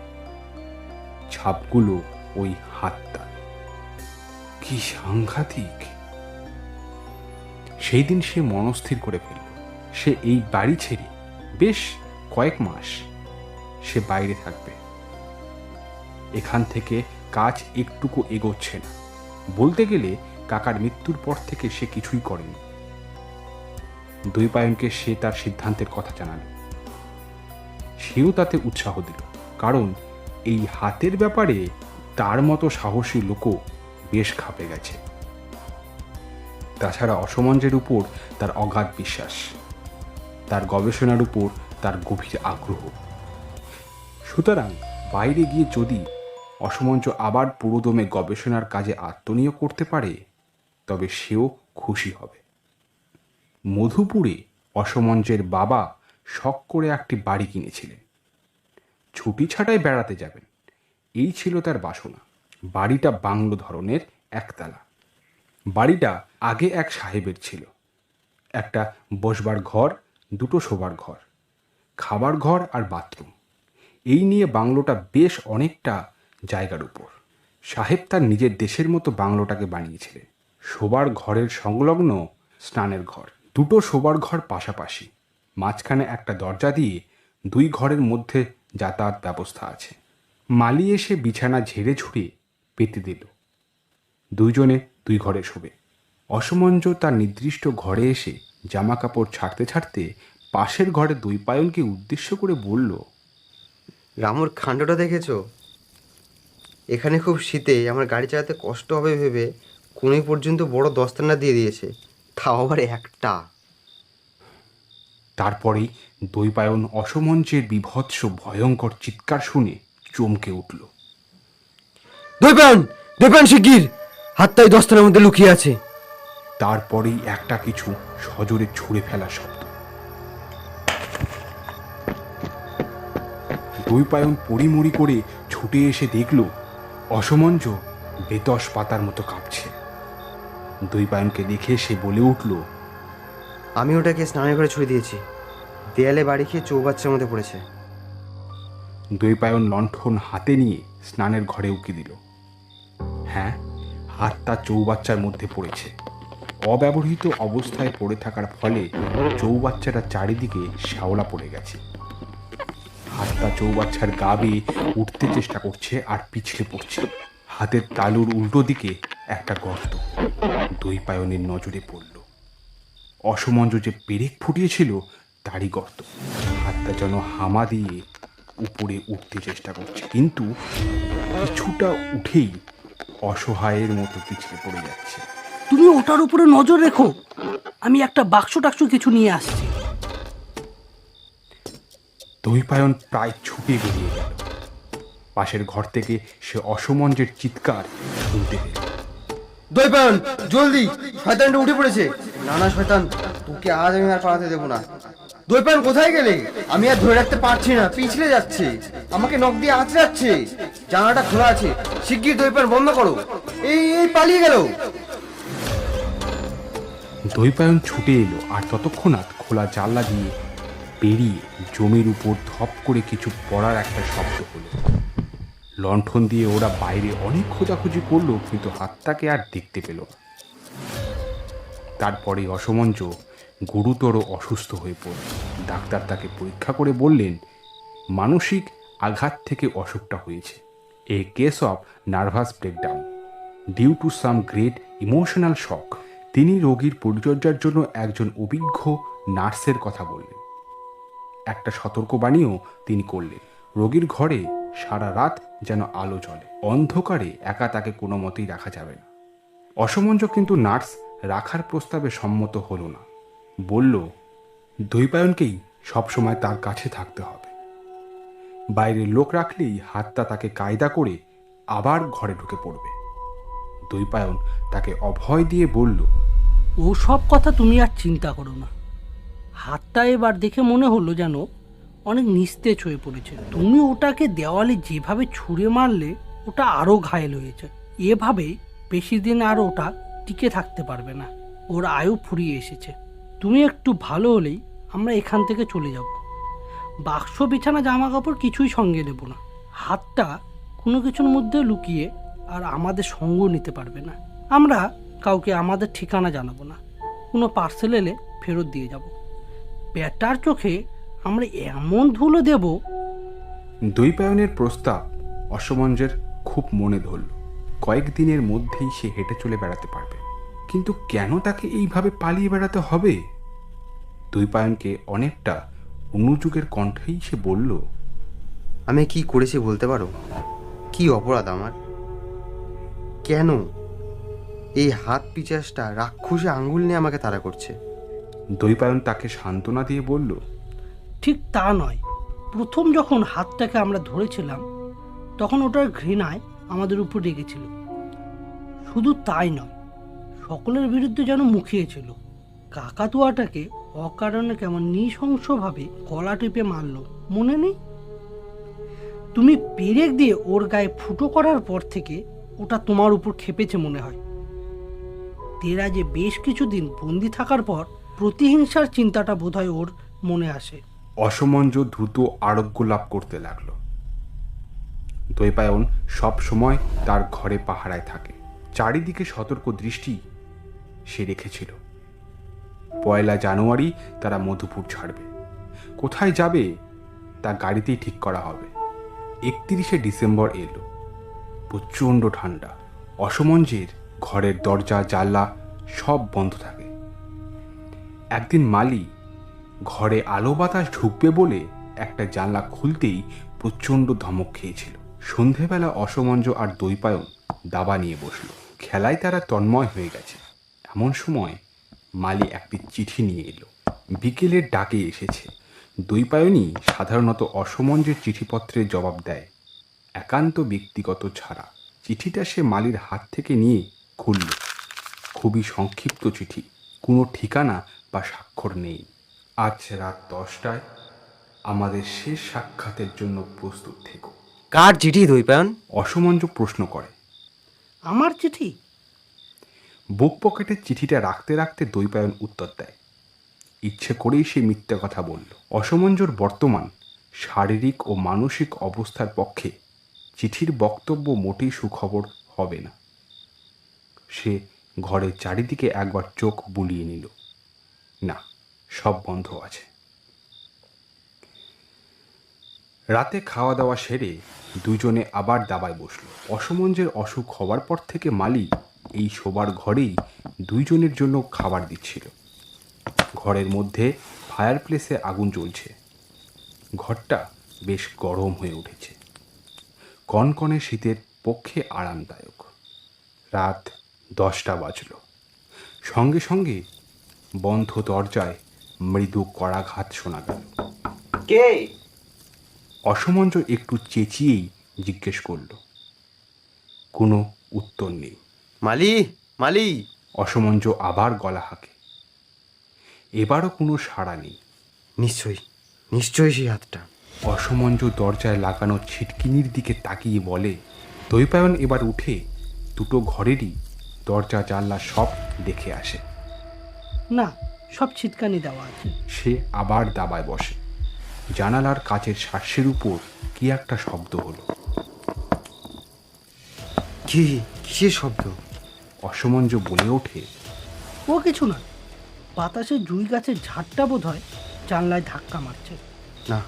ছাপগুলো ওই হাতটা। কি সাংঘাতিক! সেই দিন সে মনস্থির করে ফেলল, সে এই বাড়ি ছেড়ে বেশ কয়েক মাস সে বাইরে থাকবে। এখান থেকে কাজ একটুকু এগোচ্ছে না। বলতে গেলে কাকার মৃত্যুর পর থেকে সে কিছুই করেনি। দৈপায়নকে সে তার সিদ্ধান্তের কথা জানাল। সেও তাতে উৎসাহ দিল, কারণ এই হাতের ব্যাপারে তার মতো সাহসী লোকও বেশ খাপে গেছে। তাছাড়া অসমঞ্জের উপর তার অগাধ বিশ্বাস, তার গবেষণার উপর তার গভীর আগ্রহ। সুতরাং বাইরে গিয়ে যদি অসমঞ্জ আবার পুরোদমে গবেষণার কাজে আত্মনিয়োগ করতে পারে, তবে সেও খুশি হবে। মধুপুরে অসমঞ্জের বাবা শখ করে একটি বাড়ি কিনেছিলেন। ছুটি ছাটায় বেড়াতে যাবেন, এই ছিল তার বাসনা। বাড়িটা বাংলো ধরনের, একতলা। বাড়িটা আগে এক সাহেবের ছিল। একটা বসবার ঘর, দুটো শোবার ঘর, খাবার ঘর আর বাথরুম। এই নিয়ে বাংলোটা বেশ অনেকটা জায়গার উপর। সাহেব তার নিজের দেশের মতো বাংলোটাকে বানিয়েছিলেন। শোবার ঘরের সংলগ্ন স্নানের ঘর, দুটো শোবার ঘর পাশাপাশি, মাঝখানে একটা দরজা দিয়ে দুই ঘরের মধ্যে যাতায়াত ব্যবস্থা আছে। মালি এসে বিছানা ঝেড়ে ঝুড়ে পেতে দিল। দুইজনে দুই ঘরে শোবে। অসমঞ্জ তার নির্দিষ্ট ঘরে এসে জামা কাপড় ছাড়তে ছাড়তে পাশের ঘরে দৈপায়নকে উদ্দেশ্য করে বলল, রামুর কাণ্ডটা দেখেছো? এখানে খুব শীতে আমার গাড়ি চালাতে কষ্ট হবে ভেবে কোণে পর্যন্ত বড় দস্তানা দিয়ে দিয়েছে, তাও আবার একটা। তারপরেই দৈপায়ন অসমঞ্জের বিভৎস ভয়ঙ্কর চিৎকার শুনে চমকে উঠল। দৈপায়ন, দৈপায়ন শিগগির! হাতটাই দস্তানার মধ্যে লুকিয়ে আছে। তারপরেই একটা কিছু সজোরে ছুঁড়ে ফেলা শব্দ। দৈপায়ন পরিমরি করে ছুটে এসে দেখল অসমঞ্জ বেতস পাতার মতো কাঁপছে। দৈপায়নকে দেখে সে বলে উঠল, আমি ওটাকে স্নানের ঘরে ছুড়ে দিয়েছি, দেয়ালে বাড়ি খেয়ে চৌবাচ্চার মধ্যে পড়েছে। দৈপায়ন লণ্ঠন হাতে নিয়ে স্নানের ঘরে উকি দিল। হ্যাঁ, হাত তার চৌবাচ্চার মধ্যে পড়েছে। অব্যবহৃত অবস্থায় পড়ে থাকার ফলে চৌবাচ্চাটা চারিদিকে শ্যাওলা পড়ে গেছে। হাতটা চৌবাচ্চার গা বেয়ে উঠতে চেষ্টা করছে আর পিছলে পড়ছে। হাতের তালুর উল্টো দিকে একটা গর্ত দৈপায়নের নজরে পড়ল। অসমঞ্জ যে পেরেক ফুটিয়েছিল তারই গর্ত। হাতটা যেন হামা দিয়ে উপরে উঠতে চেষ্টা করছে, কিন্তু কিছুটা উঠেই অসহায়ের মতো পিছলে পড়ে যাচ্ছে। তুমি ওটার উপরে নজর রেখো, আমি একটা বাক্স টাক্স কিছু নিয়ে আসছি। দৈপায়ন প্রায় ছুটে বেরিয়ে গেল। পাশের ঘর থেকে সে অসমঞ্জের চিৎকার শুনতে পেল। দৈপায়ন, জলদি, শয়তানটা উঠে পড়েছে। না না শয়তান, তোকে আজ আমি আর পালাতে দেবো না। দৈপায়ন কোথায় গেলে? আমি আর ধরে রাখতে পারছি না, পিছলে যাচ্ছে, আমাকে নখ দিয়ে আঁচড়াচ্ছে। জানালাটা খোলা আছে, শিগগির দৈপায়ন বন্ধ করো। এই এই পালিয়ে গেল। দৈপায়ন ছুটে এলো, আর ততক্ষণাৎ খোলা জানলা দিয়ে পেরিয়ে জমির উপর ধপ করে কিছু পড়ার একটা শব্দ হলো। লণ্ঠন দিয়ে ওরা বাইরে অনেক খোঁজাখুঁজি করলো, কিন্তু হাতটাকে আর দেখতে পেল না। তারপরে অসমঞ্জ গুরুতর অসুস্থ হয়ে পড়ল। ডাক্তার তাকে পরীক্ষা করে বললেন মানসিক আঘাত থেকে অসুখটা হয়েছে। A case of nervous breakdown due to some great emotional shock. তিনি রোগীর পরিচর্যার জন্য একজন অভিজ্ঞ নার্সের কথা বললেন। একটা সতর্কবাণীও তিনি করলেন, রোগীর ঘরে সারা রাত যেন আলো জ্বলে, অন্ধকারে একা তাকে কোনো মতেই রাখা যাবে না। অসমঞ্জ কিন্তু নার্স রাখার প্রস্তাবে সম্মত হলো না। বলল দৈপায়নকেই সবসময় তার কাছে থাকতে হবে। বাইরের লোক রাখলেই হাতটা তাকে কায়দা করে আবার ঘরে ঢুকে পড়বে। দৈপায়ন তাকে অভয় দিয়ে বলল, ও সব কথা তুমি আর চিন্তা করো না। হাতটা এবার দেখে মনে হলো যেন অনেক নিস্তেজ হয়ে পড়েছে। তুমি ওটাকে দেওয়ালে যেভাবে ছুঁড়ে মারলে ওটা আরও ঘায়েল হয়েছে। এভাবে বেশি দিন আর ওটা টিকে থাকতে পারবে না, ওর আয়ু ফুরিয়ে এসেছে। তুমি একটু ভালো হলেই আমরা এখান থেকে চলে যাব। বাক্স, বিছানা, জামা কাপড় কিছুই সঙ্গে নেব না। হাতটা কোনো কিছুর মধ্যে লুকিয়ে আর আমাদের সঙ্গ নিতে পারবে না। আমরা কাউকে আমাদের ঠিকানা জানাবো না, কোনো পার্সেল এলে ফেরত দিয়ে যাব। বেটার চোখে আমরা এমন ধুলো দেব। দৈপায়নের প্রস্তাব অসমঞ্জের খুব মনে ধরল। কয়েকদিনের মধ্যেই সে হেঁটে চলে বেড়াতে পারবে, কিন্তু কেন তাকে এইভাবে পালিয়ে বেড়াতে হবে? দৈপায়নকে অনেকটা অনুযুগের কণ্ঠেই সে বলল, আমি কি করেছি বলতে পারো? কি অপরাধ আমার? কেন এই হাত পিচাসটা রাক্ষসে আঙ্গুল নিয়ে আমাকে তাড়া করছে? দৈপায়ন তাকে সান্ত্বনা দিয়ে বলল, ঠিক তা নয়। প্রথম যখন হাতটাকে আমরা ধরেছিলাম তখন ওটার ঘৃণায় আমাদের উপর রেগেছিল। শুধু তাই নয়, সকলের বিরুদ্ধে যেন মুখিয়েছিল। কাকাতুয়াটাকে অকারণে কেমন নৃশংসভাবে গলা টিপে মারল, মনে নেই? তুমি পেরেক দিয়ে ওর গায়ে ফুটো করার পর থেকে ওটা তোমার উপর খেপেছে মনে হয়। দেরাজে বেশ কিছুদিন বন্দি থাকার পর প্রতিহিংসার চিন্তাটা বোধহয় ওর মনে আসে। অসমঞ্জ দ্রুত আরোগ্য লাভ করতে লাগল। দৈপায়ন সব সময় তার ঘরে পাহারায় থাকে। চারিদিকে সতর্ক দৃষ্টি সে রেখেছিল। 1 জানুয়ারি তারা মধুপুর ছাড়বে। কোথায় যাবে তা গাড়িতেই ঠিক করা হবে। 31 ডিসেম্বর এলো। প্রচণ্ড ঠান্ডা। অসমঞ্জের ঘরের দরজা জানলা সব বন্ধ থাকে। একদিন মালি ঘরে আলো বাতাস ঢুকবে বলে একটা জানলা খুলতেই প্রচণ্ড ধমক খেয়েছিল। সন্ধেবেলা অসমঞ্জ আর দৈপায়ন দাবা নিয়ে বসল। খেলায় তারা তন্ময় হয়ে গেছে। এমন সময় মালি একটি চিঠি নিয়ে এলো। বিকেলের ডাকে এসেছে। দৈপায়নই সাধারণত অসমঞ্জের চিঠিপত্রের জবাব দেয়, একান্ত ব্যক্তিগত ছাড়া। চিঠিটা সে মালির হাত থেকে নিয়ে খুলল। খুবই সংক্ষিপ্ত চিঠি, কোনো ঠিকানা বা স্বাক্ষর নেই। আজ রাত 10টায় আমাদের শেষ সাক্ষাতের জন্য প্রস্তুত থেকো। কার চিঠি দৈপায়ন? অসমঞ্জ প্রশ্ন করে। আমার চিঠি? বুক পকেটে চিঠিটা রাখতে রাখতে দৈপায়ন উত্তর দেয়, ইচ্ছে করেই সে মিথ্যে কথা বলল। অসমঞ্জর বর্তমান শারীরিক ও মানসিক অবস্থার পক্ষে চিঠির বক্তব্য মোটেই সুখবর হবে না। সে ঘরের চারিদিকে একবার চোখ বুলিয়ে নিল। না, সব বন্ধ আছে। রাতে খাওয়া দাওয়া সেরে দুজনে আবার দাবায় বসল। অসমঞ্জের অসুখ হওয়ার পর থেকে মালি এই শোবার ঘরেই দুইজনের জন্য খাবার দিচ্ছিল। ঘরের মধ্যে ফায়ার প্লেসে আগুন জ্বলছে। ঘরটা বেশ গরম হয়ে উঠেছে, কনকনে শীতের পক্ষে আরামদায়ক। রাত 10টা বাজল। সঙ্গে সঙ্গে বন্ধ দরজায় মৃদু করাঘাত শোনা গেল। কে? অসমঞ্জ একটু চেঁচিয়েই জিজ্ঞেস করল। কোনো উত্তর নেই। মালি, মালি। অসমঞ্জ আবার গলা হাঁকে। এবারও কোনো সাড়া নেই। নিশ্চয়ই, নিশ্চয়ই সেই হাতটা। অসমঞ্জ দরজায় লাগানো ছিটকিনির দিকে তাকিয়ে বলে। দৈপায়ন এবার উঠে দুটো ঘরেরই দরজা জানলা সব দেখে আসে। না, সব ছিটকানি দেওয়া আছে। সে আবার দাবায় বসে। জানালার কাচের শার্সের উপর কি একটা শব্দ হলো। কি? কিসের শব্দ? অসমঞ্জ বলে ওঠে, ও কিছু না, বাতাসে জুই গাছের ঝাড়টা বোধ হয় জানলায় ধাক্কা মারছে। না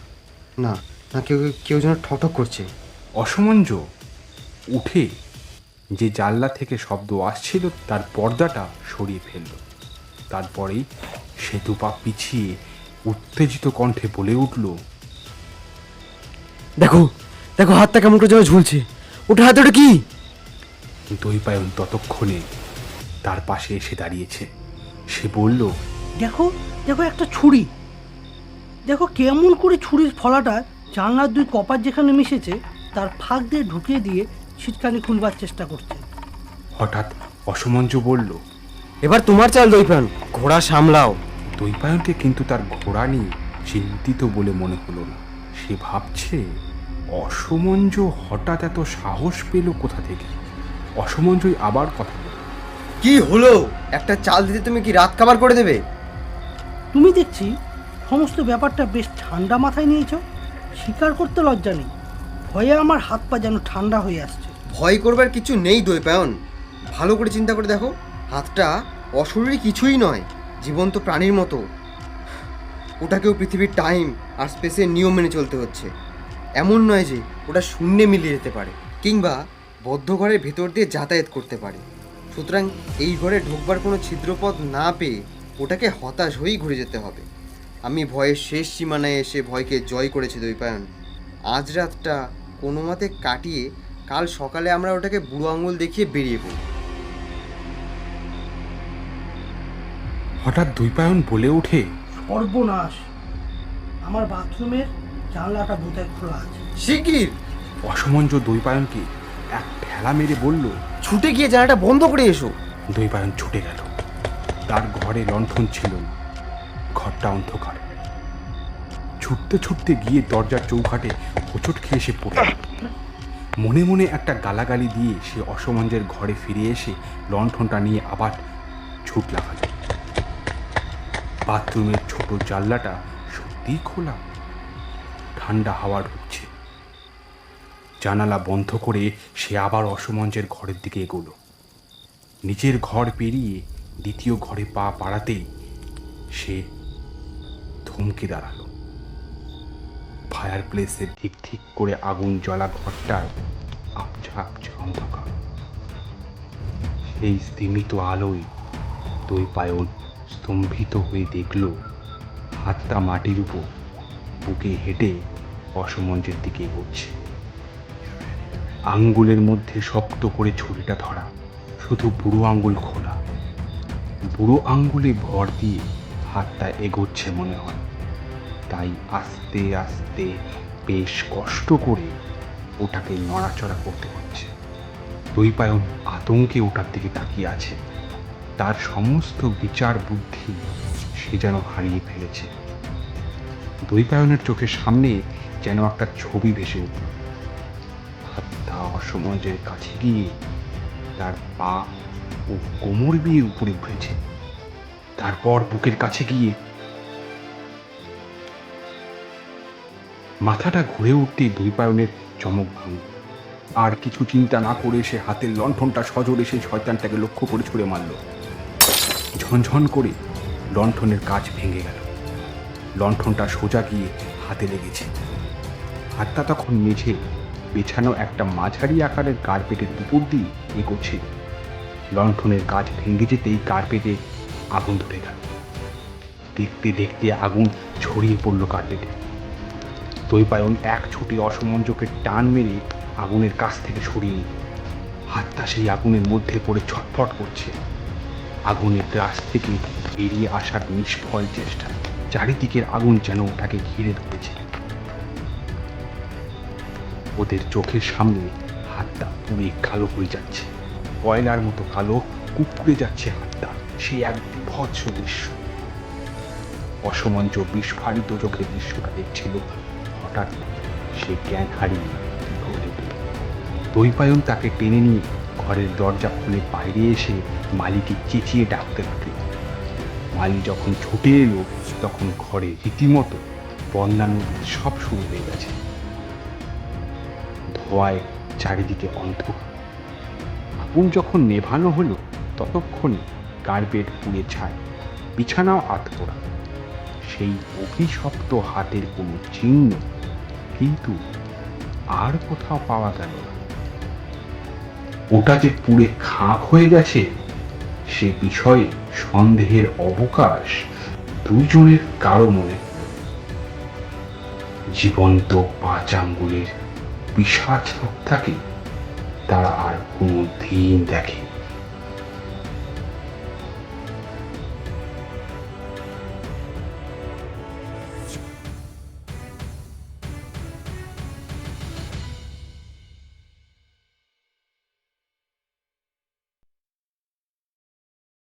না না, কেউ কেউ যেন ঠকঠক করছে। অসমঞ্জ উঠে যে জানলা থেকে শব্দ আসছিল তার পর্দাটা সরিয়ে ফেলল। তারপরেই সে দুপা পিছিয়ে উত্তেজিত কণ্ঠে বলে উঠল, দেখো দেখো, হাতটা কেমন করে যেন ঝুলছে। ওটা হাতে ওটা কি? দৈপায়ন ততক্ষণে তার পাশে এসে দাঁড়িয়েছে। সে বলল, দেখো দেখো, একটা ছুরি। দেখো কেমন করে ছুরির ফলাটা জানলার দুই কপার যেখানে মিশেছে তার ফাঁক দিয়ে ঢুকিয়ে দিয়ে ছিটকানি খুলবার চেষ্টা করছে। হঠাৎ অসমঞ্জ বলল, এবার তোমার চাল দৈপায়ন, ঘোড়া সামলাও। দৈপায়নকে কিন্তু তার ঘোড়া নিয়ে চিন্তিত বলে মনে হলো না। সে ভাবছে অসমঞ্জ হঠাৎ এত সাহস পেল কোথা থেকে। অসমঞ্জই আবার কথা বলল, কি হলো? একটা চাল দিতে তুমি কি রাত কাবার করে দেবে? তুমি দেখছি সমস্ত ব্যাপারটা বেশ ঠান্ডা মাথায় নিয়েছো। স্বীকার করতে লজ্জা নেই। ভয়ে আমার হাত পা যেন ঠান্ডা হয়ে আসছে। ভয় করবার কিছু নেই দৈপায়ন। ভালো করে চিন্তা করে দেখো, হাতটা অশরীরী কিছুই নয়, জীবন্ত প্রাণীর মতো। ওটাকেও পৃথিবীর টাইম আর স্পেসের নিয়ম মেনে চলতে হচ্ছে। এমন নয় যে ওটা শূন্যে মিলিয়ে যেতে পারে কিংবা বদ্ধ ঘরের ভেতর দিয়ে যাতায়াত করতে পারে। সুতরাং এই ঘরে ঢোকবার কোনো ছিদ্রপথ না পেয়ে ওটাকে হতাশ হয়েই ঘুরে যেতে হবে। আমি ভয়ের শেষ সীমানায় এসে ভয়কে জয় করেছি দৈপায়ন। আজ রাতটা কোনো মতে কাটিয়ে কাল সকালে আমরা ওটাকে বুড়ো আঙুল দেখিয়ে বেরিয়ে পড়ব। হঠাৎ দৈপায়ন বলে ওঠে, সর্বনাশ, আমার বাথরুমের জানলাটা বোধহয় খোলা আছে। শিগগির! অসমঞ্জ দৈপায়নকে এক ঠেলা মেরে বলল, ছুটে গিয়ে জানাটা বন্ধ করে এসো। দৈপায়ন ছুটে গেল। তার ঘরে লণ্ঠন ছিল না, ঘরটা অন্ধকার। ছুটতে ছুটতে গিয়ে দরজার চৌকাঠে হোঁচট খেয়ে সে পড়ল। মনে মনে একটা গালাগালি দিয়ে সে অসমঞ্জের ঘরে ফিরে এসে লণ্ঠনটা নিয়ে আবার ছুট লাগাল। বাথরুমের ছোট জানলাটা সত্যিই খোলা, ঠান্ডা হাওয়া ঢুকছে। জানালা বন্ধ করে সে আবার অসমঞ্জের ঘরের দিকে এগোলো। নিজের ঘর পেরিয়ে দ্বিতীয় ঘরে পা বাড়াতেই সে থমকে দাঁড়ালো। ফায়ার প্লেসের ঠিক ঠিক করে আগুন জ্বলা ঘরটার আবছা আবছা অন্ধকার। সেই স্তিমিত আলোয় দৈপায়ন স্তম্ভিত হয়ে দেখল হাতটা মাটির উপর, বুকে হেঁটে অসমঞ্জের দিকে এগোচ্ছে। আঙ্গুলের মধ্যে শক্ত করে ছুরিটা ধরা, শুধু বুড়ো আঙ্গুল খোলা। বুড়ো আঙ্গুলে ভর দিয়ে হাতটা এগোচ্ছে মনে হয়, তাই আস্তে আস্তে বেশ কষ্ট করে ওটাকে নড়াচড়া করতে হচ্ছে। দৈপায়ন আতঙ্কে ওটার দিকে তাকিয়ে আছে। তার সমস্ত বিচার বুদ্ধি সে যেন হারিয়ে ফেলেছে। দৈপায়নের চোখের সামনে যেন একটা ছবি ভেসে উঠল। হাতটা অসমঞ্জের কাছে গিয়ে তার পা ও কোমর দিয়ে উপরে উঠেছে। তারপর বুকের কাছে গিয়ে মাথাটা ঘুরে উঠতেই দৈপায়নের চমক ভাঙল। আর কিছু চিন্তা না করে সে হাতের লণ্ঠনটা সজোরে সেই শয়তানটাকে লক্ষ্য করে ছুঁড়ে মারল। ঝনঝন করে লণ্ঠনের কাজ ভেঙে গেল। লণ্ঠনটা সোজা গিয়ে হাতে লেগেছে। হাতটা তখন মেঝে বেছানো একটা মাঝারি আকারের কার্পেটের উপর দিয়ে এগোচ্ছে। লণ্ঠনের কাজ ভেঙে যেতেই কার্পেটে আগুন ধরে গেল। দেখতে দেখতে আগুন ছড়িয়ে পড়ল কার্পেটে। দৈপায়ন এক ছুটে অসমঞ্জকে টান মেরে আগুনের কাছ থেকে সরিয়ে নিল। হাতটা সেই আগুনের মধ্যে পড়ে ছটফট করছে। আগুনের গ্রাস থেকে বেরিয়ে আসার নিষ্ফল চেষ্টা। চারিদিকের আগুন যেন ওটাকে ঘিরে ধরেছে। ওদের চোখের সামনে হাতটা পুড়ে কালো হয়ে যাচ্ছে, কয়লার মতো কালো কুকড়ে যাচ্ছে হাতটা। সে এক বিভৎস দৃশ্য। অসমঞ্জ বিস্ফারিত চোখের দৃশ্যটা দেখছিল। হঠাৎ সে জ্ঞান হারিয়ে ধরে গেল। দৈপায়ন তাকে টেনে নিয়ে ঘরের দরজা খুলে বাইরে এসে মালিকে চেঁচিয়ে ডাকতে লাগল। মালি যখন ছুটে এলো তখন ঘরে রীতিমতো বন্যানো সব শুরু হয়ে গেছে। ধোঁয়ায় চারিদিকে অন্ধকার। আগুন যখন নেভানো হলো ততক্ষণে কার্পেট পুড়ে ছাই, বিছানাও আধপোড়া। সেই অভিশপ্ত হাতের কোনো চিহ্ন কিন্তু আর কোথাও পাওয়া গেল না। ওটা যে পুড়ে খাক হয়ে গেছে সে বিষয়ে সন্দেহের অবকাশ দুইজনের কারো মনে। জীবন্ত 5 আঙ্গুলের পিশাচ হত্যাকে তারা আর কোনো দিন দেখে।